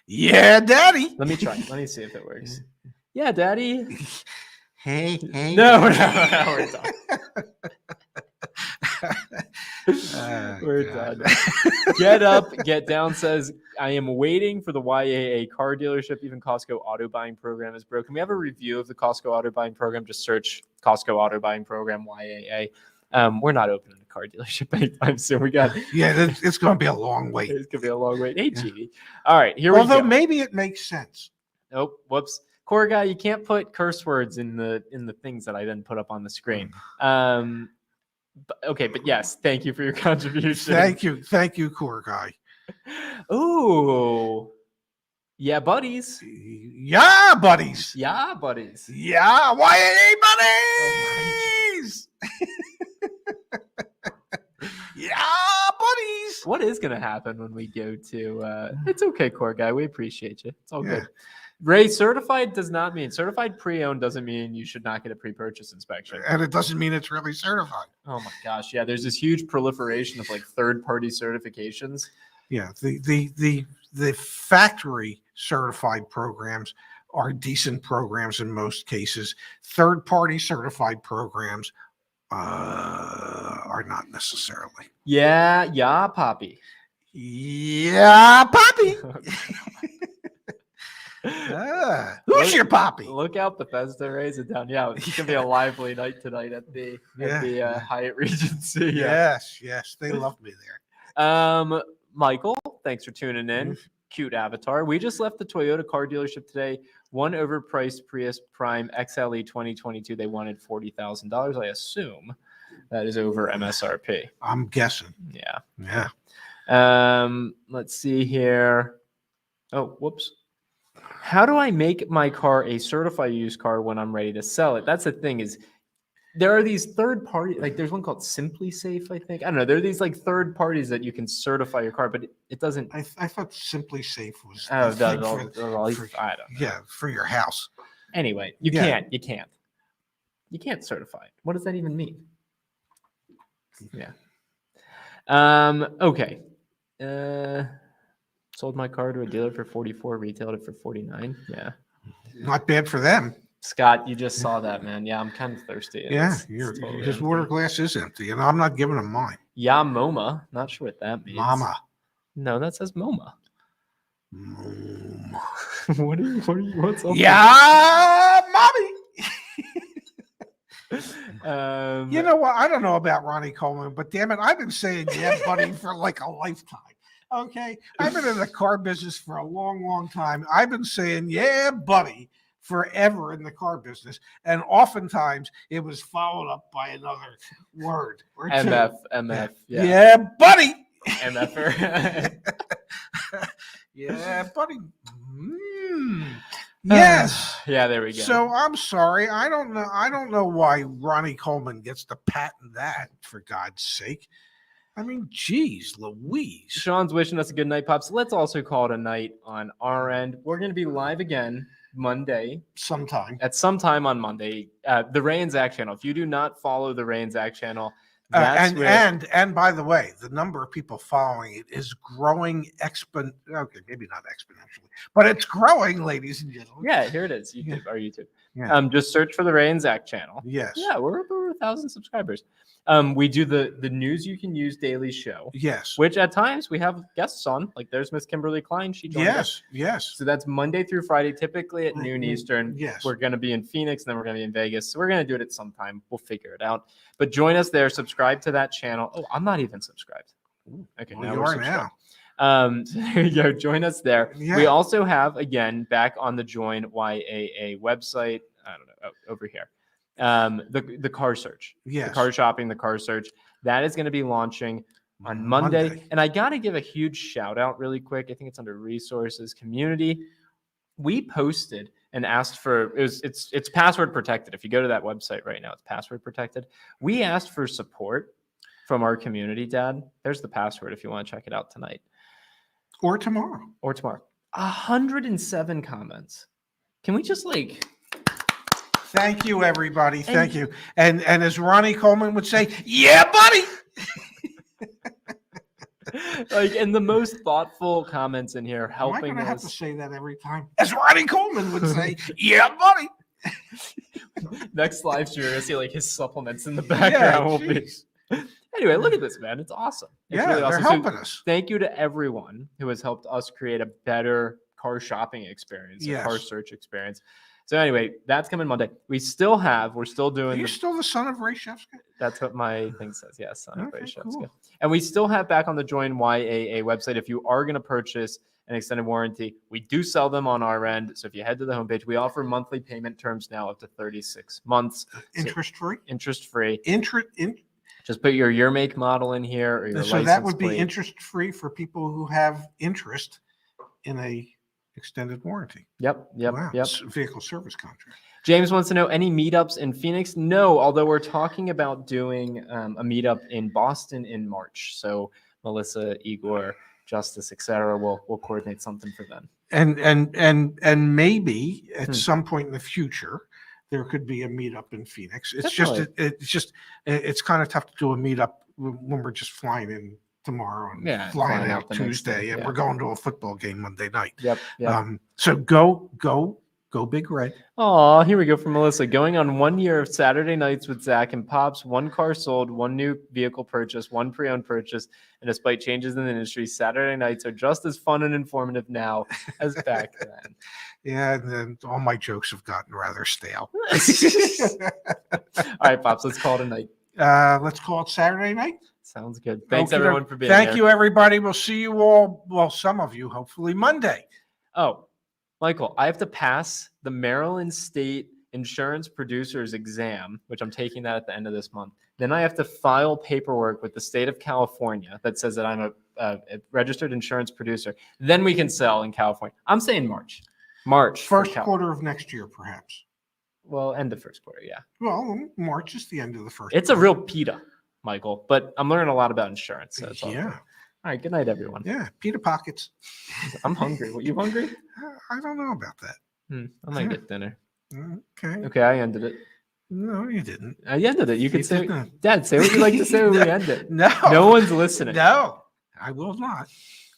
Yeah, daddy. Let me try. Let me see if it works. Yeah, daddy. Hey, No, daddy. we're done. We're God. done. Get Up, Get Down says, I am waiting for the YAA car dealership. Even Costco auto buying program is broken. We have a review of the Costco auto buying program. Just search Costco auto buying program YAA. We're not opening a car dealership anytime soon. Yeah, it's going to be a long wait. It's gonna be a long wait. Hey, Yeah. G. All right, here we go. Although maybe it makes sense. Oh, whoops. Core guy, you can't put curse words in the things that I then put up on the screen. Okay, but yes, thank you for your contribution. Thank you, core guy. Ooh, yeah, buddies. Yeah, buddies. Yeah, buddies. Yeah, YAA Oh buddies. Yeah, buddies. What is gonna happen when we go to? It's okay, core guy. We appreciate you. It's all Yeah. good. Ray, certified does not mean certified pre-owned doesn't mean you should not get a pre-purchase inspection. And it doesn't mean it's really certified. Oh my gosh, yeah. There's this huge proliferation of like third-party certifications. Yeah, the factory certified programs are decent programs in most cases. Third-party certified programs are not necessarily. Yeah, Poppy. Yeah, Poppy. Who's your Poppy? Look out, Bethesda, raise it down. Yeah, it's gonna be a lively night tonight at the Hyatt Regency. Yes, they love me there. Michael, thanks for tuning in. Cute avatar. We just left the Toyota car dealership today. One overpriced Prius Prime XLE 2022. They wanted $40,000. I assume that is over MSRP. I'm guessing. Yeah. Yeah. Let's see here. Oh, whoops. How do I make my car a certified used car when I'm ready to sell it? That's the thing is there are these third party, like there's one called Simply Safe, I think. I don't know. There are these like third parties that you can certify your car, but it doesn't. I thought Simply Safe was. Oh, the thing I don't know. Yeah, for your house. Anyway, you can't certify it. What does that even mean? Yeah. Okay. Sold my car to a dealer for 44, retailed it for 49. Yeah. Not bad for them. Scott, you just saw that, man. Yeah, I'm kind of thirsty. Yeah, Totally his empty. water glass is empty, and I'm not giving him mine. Yeah, MoMA. Not sure what that means. Mama. No, that says MoMA. Mom. What's up? Yeah, mommy. You know what? I don't know about Ronnie Coleman, but damn it, I've been saying yeah, buddy, for like a lifetime. Okay, I've been in the car business for a long, long time. I've been saying yeah, buddy, forever in the car business, and oftentimes it was followed up by another word or two. MF. Yeah, buddy. MFer. Yeah, buddy. Yes. Yeah, there we go. So I'm sorry. I don't know why Ronnie Coleman gets to patent that, for God's sake. I mean, geez, Louise. Sean's wishing us a good night, Pops. Let's also call it a night on our end. We're going to be live again Monday. At some time on Monday. The Ray and Zach channel. If you do not follow the Ray and Zach channel, and by the way, the number of people following it is growing okay, maybe not exponentially, but it's growing, ladies and gentlemen. Yeah, here it is. Our YouTube. Yeah. Just search for the Ray and Zach channel. Yes. Yeah, we're over 1,000 subscribers. We do the News You Can Use daily show. Yes. Which at times we have guests on. Like there's Miss Kimberly Klein. She joined us. Yes. So that's Monday through Friday, typically at noon Eastern. Yes. We're going to be in Phoenix, and then we're going to be in Vegas. So we're going to do it at some time. We'll figure it out. But join us there. Subscribe to that channel. Oh, I'm not even subscribed. Okay, Well, now you we're are subscribed. now. So there you go. Join us there. Yeah. We also have, again, back on the Join YAA website. I don't know, over here. The car search. Yes. The car shopping, the car search. That is going to be launching on Monday. And I got to give a huge shout out really quick. I think it's under resources community. We posted and asked for it's password protected. If you go to that website right now, it's password protected. We asked for support from our community, Dad. There's the password if you want to check it out tonight. Or tomorrow. 107 comments. Can we just Thank you, everybody. Thank you. And as Ronnie Coleman would say, yeah, buddy. Like, and the most thoughtful comments in here Am I helping going to have to us. say that every time? As Ronnie Coleman would say, yeah, buddy. Next live stream, you're gonna see like his supplements in the Yeah, background. Will be. jeez. Anyway, look at this, man. It's awesome. It's Yeah, really they're awesome. So helping us. thank you to everyone who has helped us create a better car shopping experience, a car Yes. search experience. So anyway, that's coming Monday. We're still Are doing you still the son of Ray Shefska? that's what my thing says. Yes, son of Okay, Ray Shefska. cool. And we still have back on the Join YAA website. If you are going to purchase an extended warranty, we do sell them on our end. So if you head to the homepage, we offer monthly payment terms now up to 36 months. Interest free? Interest free. In, Just put your year, make, model in here or your so that license would be plate. interest free for people who have interest in a extended warranty. Yep. Wow. Yep. It's a vehicle service contract. James wants to know any meetups in Phoenix? No, although we're talking about doing a meetup in Boston in March. So Melissa, Igor, Justice, etc. We'll coordinate something for them. And maybe at Hmm. some point in the future there could be a meetup in Phoenix. It's Definitely. it's kind of tough to do a meetup when we're just flying in tomorrow and Yeah, flying flying out out the next Tuesday day, and yeah. we're going to a football game Monday night. Yep. So go Big Red. Oh, here we go from Melissa. Going on 1 year of Saturday nights with Zach and Pops. 1 car sold, 1 new vehicle purchase, 1 pre-owned purchase. And despite changes in the industry, Saturday nights are just as fun and informative now as back then. Yeah, and then all my jokes have gotten rather stale. All right, Pops, let's call it a night. Let's call it Saturday night. Sounds good. Thanks, Okey-doke. everyone, for being Thank here. you, everybody. We'll see you all, well, some of you, hopefully Monday. Oh, Michael, I have to pass the Maryland State Insurance Producers Exam, which I'm taking that at the end of this month. Then I have to file paperwork with the state of California that says that I'm a registered insurance producer. Then we can sell in California. I'm saying March. for First Cal- quarter of next year, perhaps. Well, end of first quarter, yeah. Well, March is the end of the first. It's a quarter. real PETA, Michael, but I'm learning a lot about insurance. So it's all good. Yeah, All right, good night, everyone. yeah. Pita pockets. I'm hungry. What, you hungry? I don't know about that. I might Yeah. get dinner. Okay. Okay, I ended it. No, you didn't. I ended it. You could say, didn't. Dad, say what you like to say when we end it. No. No one's listening. No, I will not.